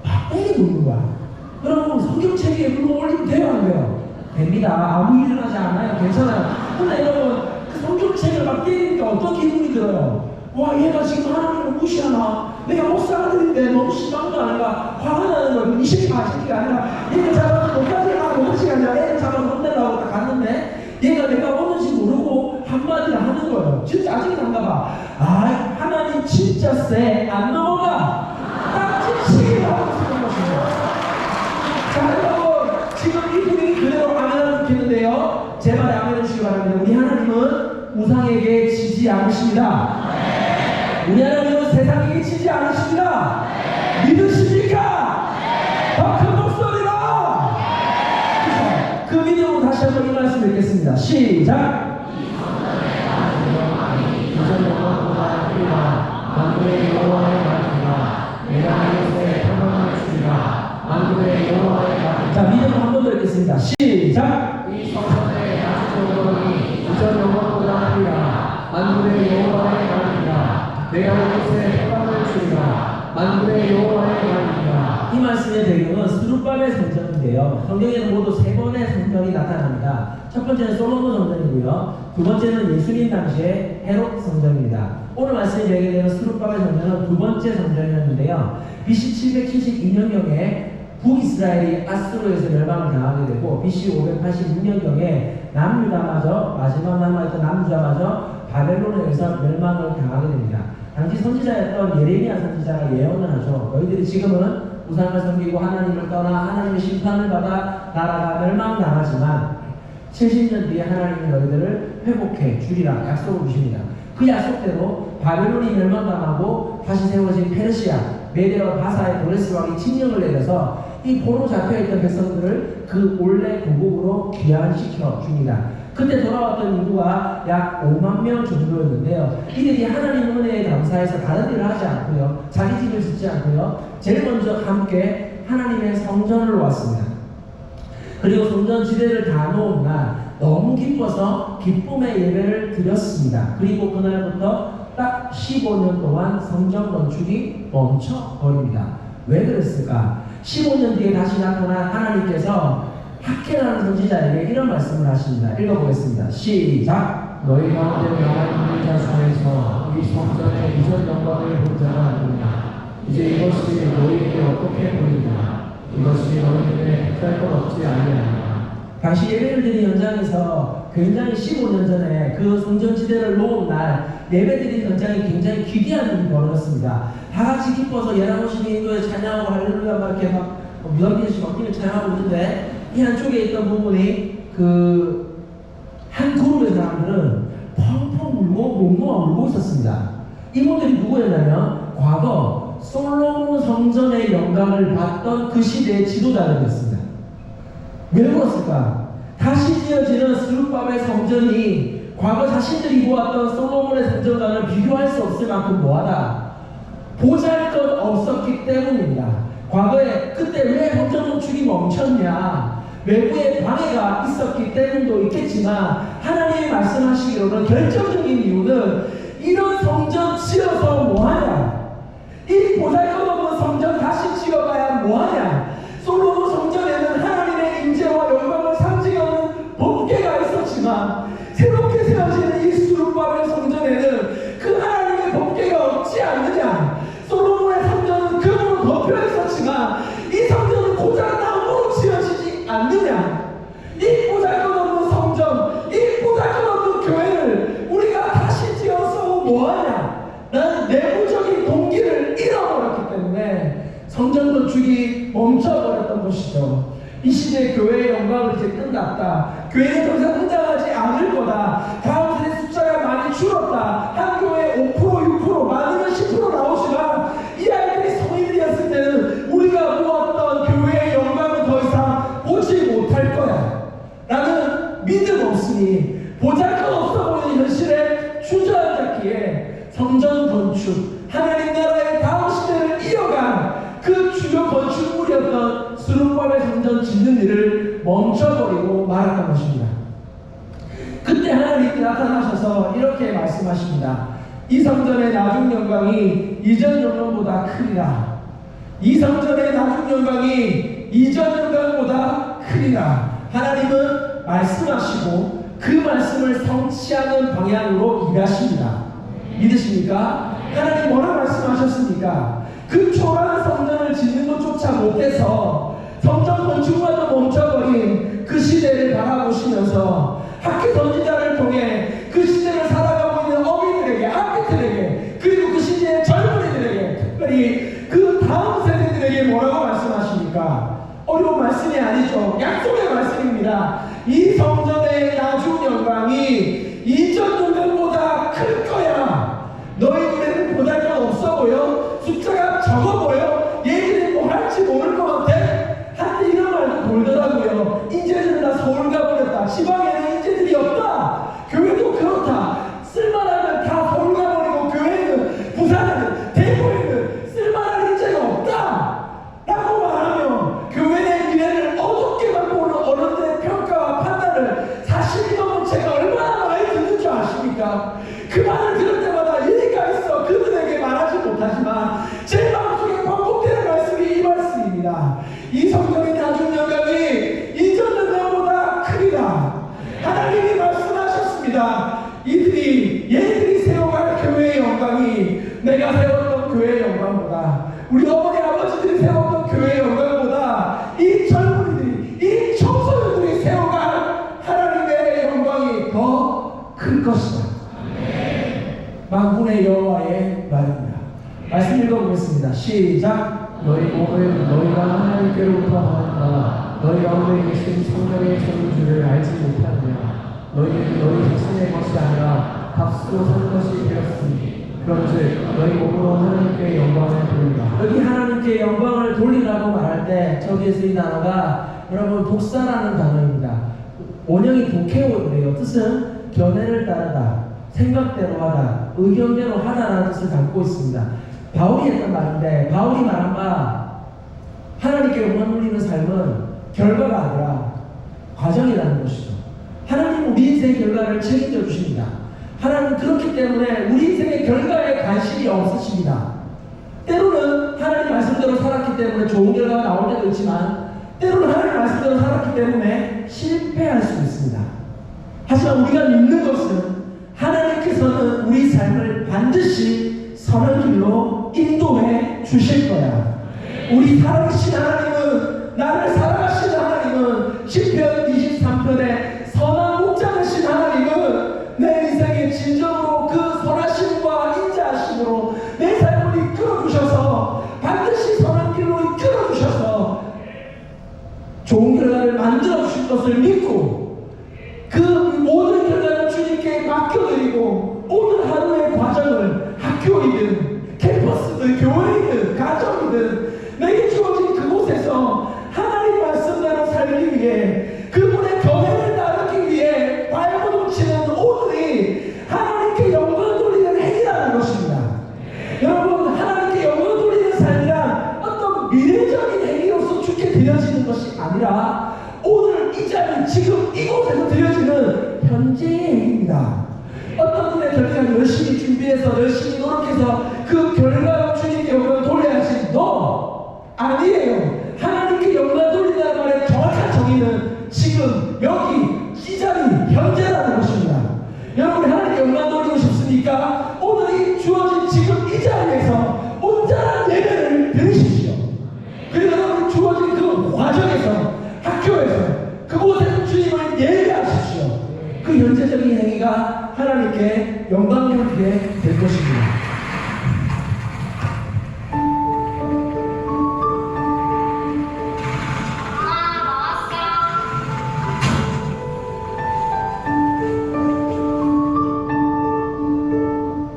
팍 때리고 있는 거야. 여러분 성경책에 물고 올리면 돼요 안 돼요? 됩니다. 아무 일 일어나지 않아요. 괜찮아요. 근데 여러분 그 성경책을 막 때리니까 어떤 기분이 들어요? 와 얘가 지금 하나님을 무시하나? 내가 목사들인데 너무 심한 거 아닌가? 화가 나는 거예요. 이 새끼가 아니라 얘를 잡아서 못하지 아니라 애를 잡아서 혼내려고 딱 갔는데 얘가 내가 오는지 모르고 한마디를 하는 거예요. 진짜 짜증이 난가 봐. 아 하나님 진짜 쎄. 안 넘어가. 딱 지치게 하고 싶은 것이에요. 자 여러분 지금 이 분위기 그대로 가면 우상에게 지지 않으십니다. 우리 하나님은 세상에게 지지 않으십니다. 믿으십니까? 더 큰 목소리로! 그 믿음으로 다시 한번 이 말씀 읽겠습니다. 시작! 이전 영광보다 크리라. 만군의 여호와의 말이라. 내가 이곳에 평강을 주리라. 만군의 여호와의 말이라. 자, 믿음으로 한 번 더 읽겠습니다. 시작! 이 성전의 양쪽 영광이 이전 영광보다 크리라. 만군의 여호와의 말이라. 내가 이곳에 평강을 주리라. 만군의 여호와의 말이라. 이 말씀의 배경은 스룹바벨 성전인데요. 성경에는 모두 3번의 성전이 나타납니다. 첫 번째는 솔로몬 성전이고요. 두 번째는 예수님 당시의 헤롯 성전입니다. 오늘 말씀이 배경되는 스룹바벨 성전은 두 번째 성전이었는데요. BC 772년경에 북이스라엘이 아수르에서 멸망을 당하게 되고 BC 586년경에 남유다마저 마지막 남아있던 남유다마저 바벨론에 의해서 멸망을 당하게 됩니다. 당시 선지자였던 예레미야 선지자가 예언을 하죠. 너희들이 지금은 우상을 섬기고 하나님을 떠나 하나님의 심판을 받아 나라가 멸망당하지만 70년 뒤에 하나님이 너희들을 회복해 주리라 약속을 주십니다. 그 약속대로 바벨론이 멸망당하고 다시 세워진 페르시아, 메데와 바사의 도레스 왕이 칙령을 내려서 이 포로 잡혀있던 백성들을 그 원래 고국으로 귀환시켜 줍니다. 그때 돌아왔던 인구가 약 5만 명 정도였는데요. 이들이 하나님 은혜에 감사해서 다른 일을 하지 않고요. 자기 집을 짓지 않고요. 제일 먼저 함께 하나님의 성전으로 왔습니다. 그리고 성전 지대를 다 놓은 날 너무 기뻐서 기쁨의 예배를 드렸습니다. 그리고 그날부터 딱 15년 동안 성전 건축이 멈춰버립니다. 왜 그랬을까? 15년 뒤에 다시 나타난 하나님께서 학개라는 선지자에게 이런 말씀을 하십니다. 읽어보겠습니다. 시작! 너희 가운데 남아있는 자 중에서 이 성전의 이전 영광을 본 자가 아니냐. 이제 이것이 너희에게 어떻게 보이냐. 이것이 너희에게 할 것 없지 아니하냐. 당시 예배를 드린 현장에서 굉장히 15년 전에 그 성전지대를 놓은 날 예배드린 현장이 굉장히 기괴한 일이 벌어졌습니다. 다 같이 기뻐서 예라노시니 인도에 찬양하고 할렐루야 막 이렇게 막 무덤기듯이 먹기를 찬양하고 있는데 이 한쪽에 있던 부분이 그 한 그룹의 사람들은 펑펑 울고 몽롱 울고 있었습니다. 이분들이 누구였냐면 과거 솔로몬 성전의 영광을 봤던 그 시대의 지도자들이었습니다. 왜 그렇을까? 다시 지어지는 스룹바벨 성전이 과거 자신들이 보았던 솔로몬의 성전과는 비교할 수 없을 만큼 뭐하다? 보잘것 없었기 때문입니다. 과거에 그때 왜 성전 건축이 멈췄냐? 외부의 방해가 있었기 때문도 있겠지만 하나님이 말씀하시기로는 결정적인 이유는 이런 성전 지어서 뭐하냐? 이 보잘것없는 성전 다시 지어봐야 뭐하냐? 솔로몬 성전에는 하나님의 임재와 영광을 상징하는 법궤가 있었지만 새롭게 세워지는 이 스룹바벨 성전에는 그 하나님의 법궤가 없지 않느냐? 솔로몬의 성전은 금으로 덮여 있었지만 이 성전은 고작 나무로 지어지지 않느냐? 이 보잘것없는 성전, 이 보잘것없는 교회를 우리가 다시 지어서 뭐하냐? 나는 내부적인 동기를 잃어버렸기 때문에 성전 건축이 멈춰버렸던 것이죠. 이 시대의 교회의 영광을 이제 끝났다. 교회는 더 이상 성장하지 않을 거다. 다음 세대 숫자가 많이 줄었다. 한 교회에 5%, 6%, 많으면 10% 나오지만 이 아이들이 성인이었을 때는 우리가 보았던 교회의 영광을 더 이상 보지 못할 거야. 나는 믿음 없으니 보잘것없어 보이는 현실에 주저앉았기에 성전 건축, 하나님 나라의 다음 시대를 이어간 그 주요 건축물이었던 스룹바벨 성전 짓는 일을 멈춰버리고 말았던 것입니다. 그때 하나님이 나타나셔서 이렇게 말씀하십니다. 이 성전의 나중 영광이 이전 영광보다 크리라. 이 성전의 나중 영광이 이전 영광보다 크리라. 하나님은 말씀하시고 그 말씀을 성취하는 방향으로 일하십니다. 믿으십니까? 하나님 뭐라 말씀하셨습니까? 그 초라한 성전을 짓는 것조차 못해서 성전 건축마저 멈춰버린 그 시대를 바라보시면서 학교 선지자를 통해 그 시대를 살아가고 있는 어민들에게, 아기들에게, 그리고 그 시대의 젊은이들에게, 특별히 그 다음 세대들에게 뭐라고 말씀하십니까? 어려운 말씀이 아니죠. 약속의 말씀입니다. 이 성전의 나중 영광이 이전 영광보다 그 말을 들을 때마다 일리가 있어 그들에게 말하지 못하지만 제 마음속에 반복되는 말씀이 이 말씀입니다. 이 성경의 나중 영광이 이전 영광보다 크리라. 하나님이 말씀하셨습니다. 얘들이 세워갈 교회의 영광이 내가 세웠던 교회의 영광보다, 우리 어머니 아버지들이 세웠던 교회의 영광보다 이 젊은이들이, 이 청소년들이 세워갈 하나님의 영광이 더 클 것이다. 만군의 여호와의 말입니다. 말씀 읽어보겠습니다. 시작. 너희 몸은 너희가 하나님께로부터 받았다. 너희 가운데 계신 성령의 전주를 알지 못하느냐. 너희는 너희 자신의 것이 아니라 값으로 산 것이 되었으니 그런즉 너희 몸으로 하나님께 영광을 돌리라. 여기 하나님께 영광을 돌리라고 말할 때 저기에서 이 단어가 여러분 독사라는 단어입니다. 원형이 독해오인데요. 뜻은 견해를 따르다, 생각대로 하다, 의견대로 하다라는 뜻을 담고 있습니다. 바울이 했던 말인데, 바울이 말한 바 하나님께 영광 돌리는 삶은 결과가 아니라 과정이라는 것이죠. 하나님은 우리 인생의 결과를 책임져 주십니다. 하나님은 그렇기 때문에 우리 인생의 결과에 관심이 없으십니다. 때로는 하나님 말씀대로 살았기 때문에 좋은 결과가 나올 때도 있지만, 때로는 하나님 말씀대로 살았기 때문에 실패할 수 있습니다. 하지만 우리가 믿는 것은 하나님께서는 우리 삶을 반드시 선한 길로 인도해 주실 거야. 우리 살아계신 하나님은, 나를 살아가신 하나님은, 시편 23편에 선한 목자되신 하나님은 내 인생의 진정으로 그 선하심과 인자하심으로 내 삶을 이끌어 주셔서 반드시 선한 길로 이끌어 주셔서 좋은 결과를 만들어 주실 것을 믿고, 그 모든 결과를 주님께 맡겨드리고 오늘 하루의 과정을 학교이든 캠퍼스든 교회이든 가정이든 내게 주어진 그곳에서 하나님 말씀대로 살기 위해, 그분의 견해를 따르기 위해 발버둥치는 오늘이 하나님께 영광 돌리는 행위라는 것입니다. 여러분, 하나님께 영광 돌리는 삶이란 어떤 미래적인 행위로서 주께 드려지는 것이 아니라 오늘 이 자리, 지금 이곳에서 드려지는 현재의 행위입니다. 어떤 분의 결과를 열심히 준비해서 열심히 노력해서 그 결과로 주님께 영광을 돌려야지. 아니에요. 하나님께 영광을 돌린다는 말의 정확한 정의는 지금 여기 이 자리 현재라는 것입니다. 여러분, 하나님께 영광 돌리고 싶습니까? 오늘 이 주어진 지금 이 자리에서 온전한 예배를 드리십시오. 그리고 여러분 주어진 그 과정에서, 학교에서, 그곳에서 주님을 예배하십시오. 그 현재적인 행위가 하나님께 영광을 돌리게 될 것입니다.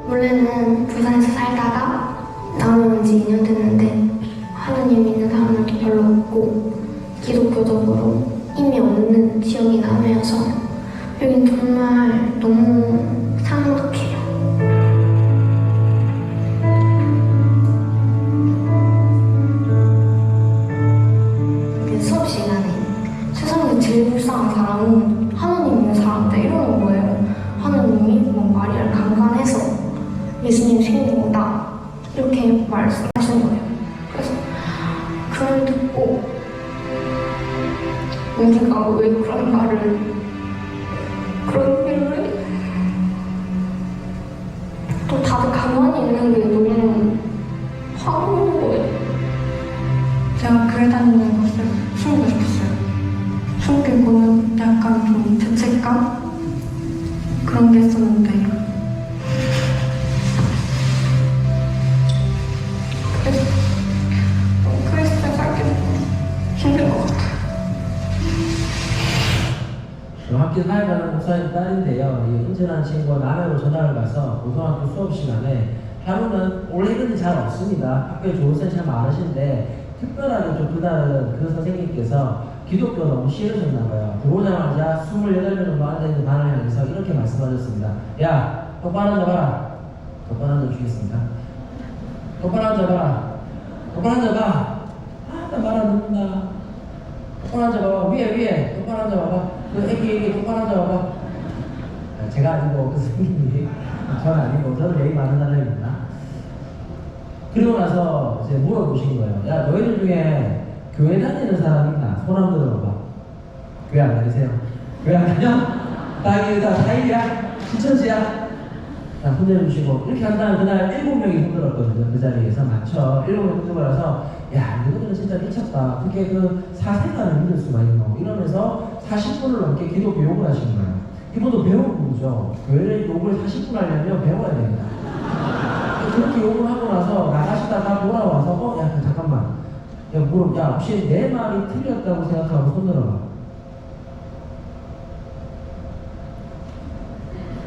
원래는 부산에서 살다가 나온 지 2년 됐는데 하나님 믿는 사람들도 별로 없고 기독교적으로 힘이 없는 지역이 남해여서 여긴 정말 너무 삭막해요. 수업 시간에 세상에 제일 불쌍한 사람은 하나님 있는 사람다 이러는 거예요. 하나님이 뭐 마리아를 강간해서 예수님 생긴 거다 이렇게 말씀하시는 거예요. 그래서 그걸 듣고 우리가 왜 그런 말을, 그런 일을 해? 또 다들 가만히 있는 게 너무 화가 나는 거예요. 제가 교회 다니는 것을 숨기고 싶었어요. 숨기고는 약간 좀 죄책감? 그런 게 있었는데 그리스도에 살기 힘든 것 같아요. 함께 살아가는 목사님 딸인데요. 이 은채라는 친구가 남해로 전학을 가서 고등학교 수업 시간에 하루는 올해는 잘 없습니다. 학교에 좋은 선생님 참 많으신데 특별하게 좀 그날은 그 선생님께서 기독교 너무 싫으셨나봐요. 들어오자마자 28명 정도 앉아있는 반을 향해서 이렇게 말씀하셨습니다. 야, 똑바로 앉아봐라. 똑바로 앉아주겠습니다. 똑바로 앉아봐라. 똑바로 앉아봐. 아, 나 말 안 듣는다. 똑바로 앉아봐봐. 위에 똑바로 앉아봐봐. 그 애기 똑바로 앉아봐봐. 제가 아니고 그 선생님이, 저는 아니고, 저는 예의 많은 사람입니다. 그리고 나서 이제 물어보신 거예요. 야, 너희들 중에 교회 다니는 사람 있나? 손 한번 들어봐. 교회 안 다니세요? 교회 안 다녀? 다 사일이야? 신천지야? 자, 혼내주시고 이렇게 한 다음에 그날 7명이 흔들었거든요. 그 자리에서 맞죠? 7명이 흔들어서 야, 이거들은 진짜 미쳤다. 어떻게 그 사생활을 믿을 수가 있노? 이러면서 40분을 넘게 기도 교육을 하신 거예요. 이분도 배운 분이죠. 교회를 욕을 40분 하려면 배워야 됩니다. 그렇게 욕을 하고 나서 나가시다가 돌아와서 야, 잠깐만. 야, 혹시 내 말이 틀렸다고 생각하고 손 들어봐.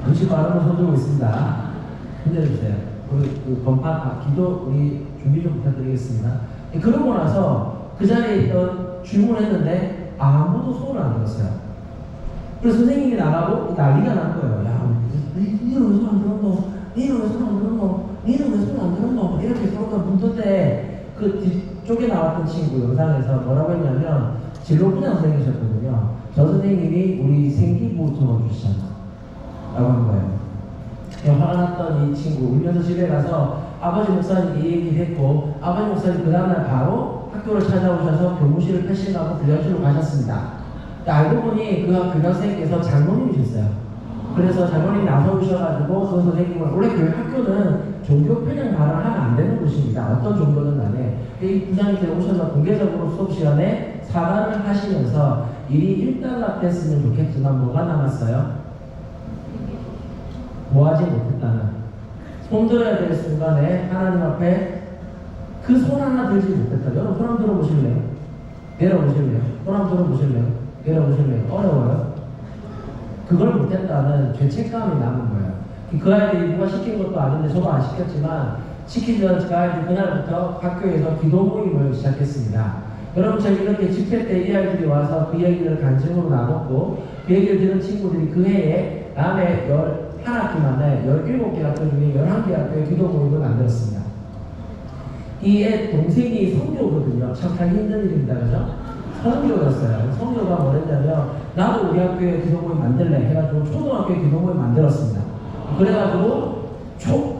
눈치 빠르면 손 들고 있습니다. 힘내주세요. 우리 기도 우리 준비 좀 부탁드리겠습니다. 그러고 나서 그 자리에 있던 질문했는데 아무도 손을 안 들었어요. 그래서 선생님이 나가고 난리가 난 거예요. 야, 니는 왜 손 안 들었노? 니는 왜 손 안 들었노? 니는 왜 손 안 들었노? 이렇게 서로가 묻는데 그 뒤쪽에 나왔던 친구 영상에서 뭐라고 했냐면 진로 분야 선생님이셨거든요. 저 선생님이 우리 생기부 적어주시잖아 라고 한 거예요. 화가 났던 이 친구 울면서 집에 가서 아버지 목사님 이 얘기를 했고 아버지 목사님 그 다음날 바로 학교를 찾아오셔서 교무실을 패싱하고 훈련실로 가셨습니다. 알고 보니 그 교장선생님께서 장로님이셨어요. 그래서 장로님이 나서주셔가지고 그 선생님은 원래 교회 학교는 종교 편향 발언을 하면 안 되는 곳입니다. 어떤 종교든 간에 이 부장님께서 오셔서 공개적으로 수업 시간에 사과를 하시면서 일이 일단락됐으면 좋겠지만 뭐가 남았어요? 뭐하지 못했다는 손 들어야 될 순간에 하나님 앞에 그 손 하나 들지 못했다. 여러분 손 한번 들어보실래요? 내려보실래요? 손 한번 들어보실래요? 내려보실래요? 어려워요? 그걸 못했다는 죄책감이 남은 거예요. 그 아이들이 누가 시킨 것도 아닌데 저도 안 시켰지만 시키지 그 아이들이 그날부터 학교에서 기도 모임을 시작했습니다. 여러분 저희 이렇게 집회 때 이 아이들이 와서 그 얘기를 간증으로 나눴고 그 얘기를 들은 친구들이 그 해에 다음에 한 학기 만에 17개 학교 중에 11개 학교에 기도 모임을 만들었습니다. 이 애 동생이 성교거든요. 참 하기 힘든 일입니다. 그죠? 성교였어요. 성교가 뭐랬냐면 나도 우리 학교에 기도 모임 만들래 해가지고 초등학교에 기도 모임 만들었습니다. 그래가지고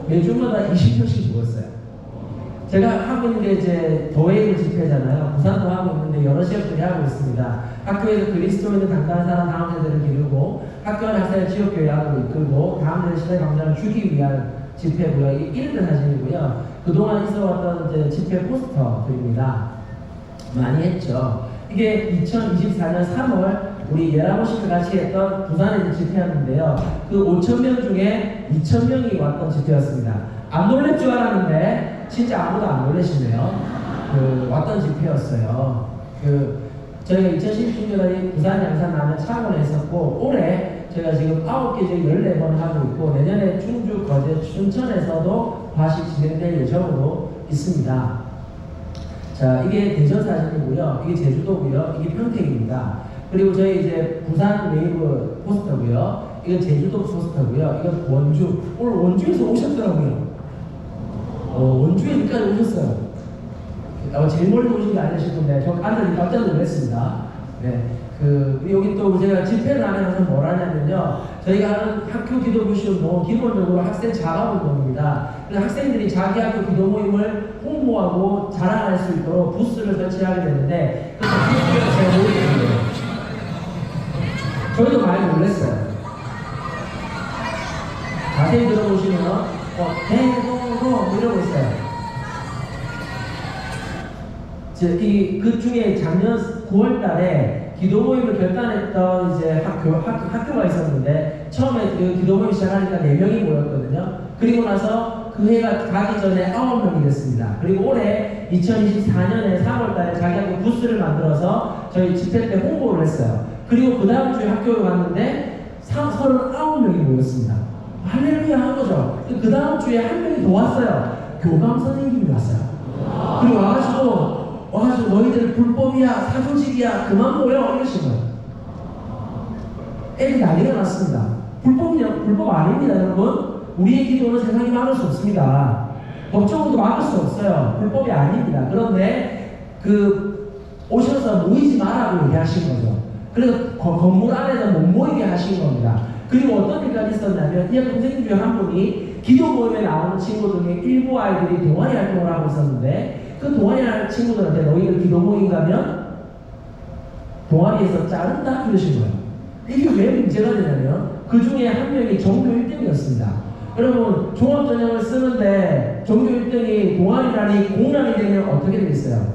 매주마다 20명씩 모였어요. 제가 하고 있는 게 이제 도웨이브 집회잖아요. 부산도 하고 있는데 여러 지역들이 하고 있습니다. 학교에서 그리스도인을 당당한 사람 다음 세대를 기르고 학교 안 학생을 지역교회하고 이끌고 다음 세대 시대 강자를 주기 위한 집회고요. 이게 1대 사진이고요. 그동안 있어왔던 이제 집회 포스터들입니다. 많이 했죠. 이게 2024년 3월 우리 예라모시를 같이 했던 부산의 집회였는데요. 그 5,000명 중에 2,000명이 왔던 집회였습니다. 안 놀랄 줄 알았는데 진짜 아무도 안 놀라시네요. 왔던 집회였어요. 저희가 2016년에 부산 양산 라면 창원에 했었고 올해 저희가 지금 9개 지역 14번 하고 있고 내년에 충주, 거제, 춘천에서도 다시 진행될 예정으로 있습니다. 자, 이게 대전 사진이고요. 이게 제주도고요. 이게 평택입니다. 그리고 저희 이제 부산 웨이브 포스터고요. 이건 제주도 포스터고요. 이건 원주. 오늘 원주에서 오셨더라고요. 원주에 여기까지 오셨어요. 제일 멀리 오신 게 아니실 건데 저 앉아서 깜짝 놀랐습니다. 네. 여기 또 제가 집회를 하면서 뭘 하냐면요. 저희가 하는 학교 기도부 시험도 기본적으로 학생 자가운동입니다. 그래서 학생들이 자기 학교 기도 모임을 홍보하고 자랑할 수 있도록 부스를 설치하게 되는데 그 부스가 제가 모이거든요. 저희도 많이 놀랐어요. 자세히 들어보시면 대도로 이러고 있어요. 그 중에 작년 9월 달에 기도 모임을 결단했던 이제 학교가 있었는데 처음에 그 기도 모임 시작하니까 4명이 모였거든요. 그리고 나서 그 해가 가기 전에 9명이 됐습니다. 그리고 올해 2024년에 3월 달에 자기 학교 부스를 만들어서 저희 집회 때 홍보를 했어요. 그리고 그 다음 주에 학교에 왔는데 39명이 모였습니다. 할렐루야 한 거죠. 그 다음 주에 한 명이 더 왔어요. 교감 선생님이 왔어요. 그리고 와가지고 너희들 불법이야, 사조직이야, 그만 모여 이러신 거예요. 애들이 난리가 났습니다. 불법 아닙니다, 여러분. 우리의 기도는 세상이 막을 수 없습니다. 법적으로도 막을 수 없어요. 불법이 아닙니다. 그런데 오셔서 모이지 말라고 얘기하신 거죠. 그래서 건물 안에서 못 모이게 하신 겁니다. 그리고 어떤 일까지 있었냐면 이 동생님 중에 한 분이 기도 모임에 나오는 친구 중에 일부 아이들이 동아리 활동을 하고 있었는데 그 동아리 친구들한테 너희들 기도 모임 가면 동아리에서 자른다 그러신 거예요. 이게 왜 문제가 되냐면 그 중에 한 명이 전교 1등이었습니다. 여러분 종합전형을 쓰는데 전교 1등이 동아리라니 공란이 되면 어떻게 되겠어요?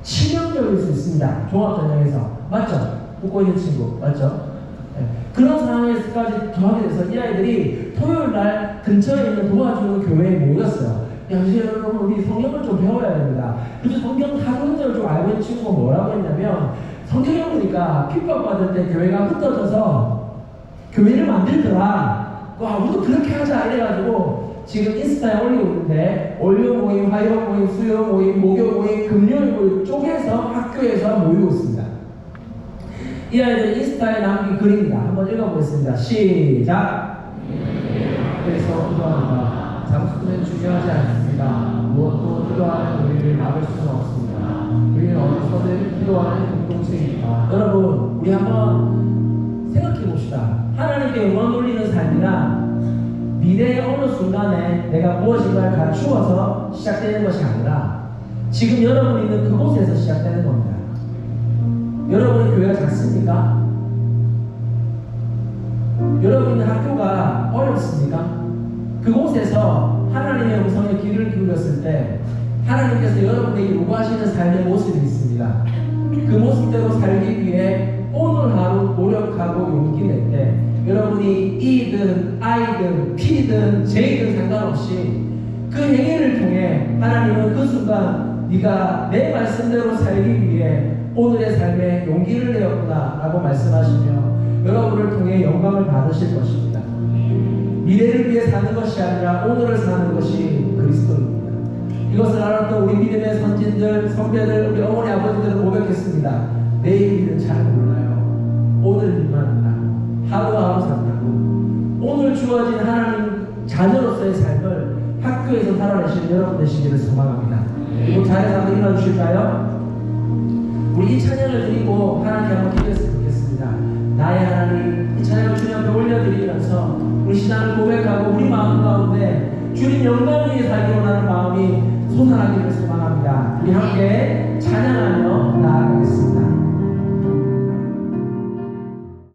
치명적일 수 있습니다. 종합전형에서. 맞죠? 웃고 있는 친구. 맞죠? 네. 그런 상황에서까지 더하게 돼서 이 아이들이 토요일날 근처에 있는 도와주는 교회에 모였어요. 여러분 우리 성경을 좀 배워야 됩니다. 그래서 성경 사전을 좀 알고 있는 친구가 뭐라고 했냐면 성경에 보니까 핍박받을 때 교회가 흩어져서 교회를 만들더라. 와 우리도 그렇게 하자 이래가지고 지금 인스타에 올리고 있는데 월요 모임, 화요 모임, 수요 모임, 목요 모임, 금요일 모임 쪼개서 학교에서 모이고 있습니다. 이 아이들 인스타에 남긴 글입니다. 한번 읽어보겠습니다. 시작. 그래서 기도한다. 장수는 중요하지 않습니다. 무엇도 기도하는 우리를 막을 수는 없습니다. 우리는 어디서든 기도하는 공동체입니다. 여러분 우리 한번 생각해 봅시다. 하나님께 응원 올리는 삶이란 미래의 어느 순간에 내가 무엇인가를 갖추어서 시작되는 것이 아니라 지금 여러분이 있는 그곳에서 시작되는 겁니다. 여러분의 교회가 작습니까? 여러분 있는 학교가 어렵습니까? 그곳에서 하나님의 음성에 귀를 기울였을 때 하나님께서 여러분에게 요구하시는 삶의 모습이 있습니다. 그 모습대로 살기 위해 오늘 하루 노력하고 용기 낼 때 여러분이 E든 I든 P든 J든 상관없이 그 행위를 통해 하나님은 그 순간 네가 내 말씀대로 살기 위해 오늘의 삶에 용기를 내었구나 라고 말씀하시며 여러분을 통해 영광을 받으실 것입니다. 미래를 위해 사는 것이 아니라 오늘을 사는 것이 그리스도입니다. 이것을 알았던 우리 믿음의 선진들, 선배들, 우리 어머니 아버지들은 고백했습니다. 내일 일은 잘 몰라요. 오늘 일만 안다고 하루하루 산다고 오늘 주어진 하나님 자녀로서의 삶을 학교에서 살아내시는 여러분 되시기를 소망합니다. 그리고 자리에서 한번 일어나 주실까요? 우리 이 찬양을 드리고 하나님께 한번 기도했으면 좋겠습니다. 나의 하나님, 이 찬양을 주님 앞에 올려드리면서 우리 신앙을 고백하고 우리 마음 가운데 주님 영광을 위해 살기 원하는 마음이 솟아나기를 소망합니다. 우리 함께 찬양하며 나아가겠습니다.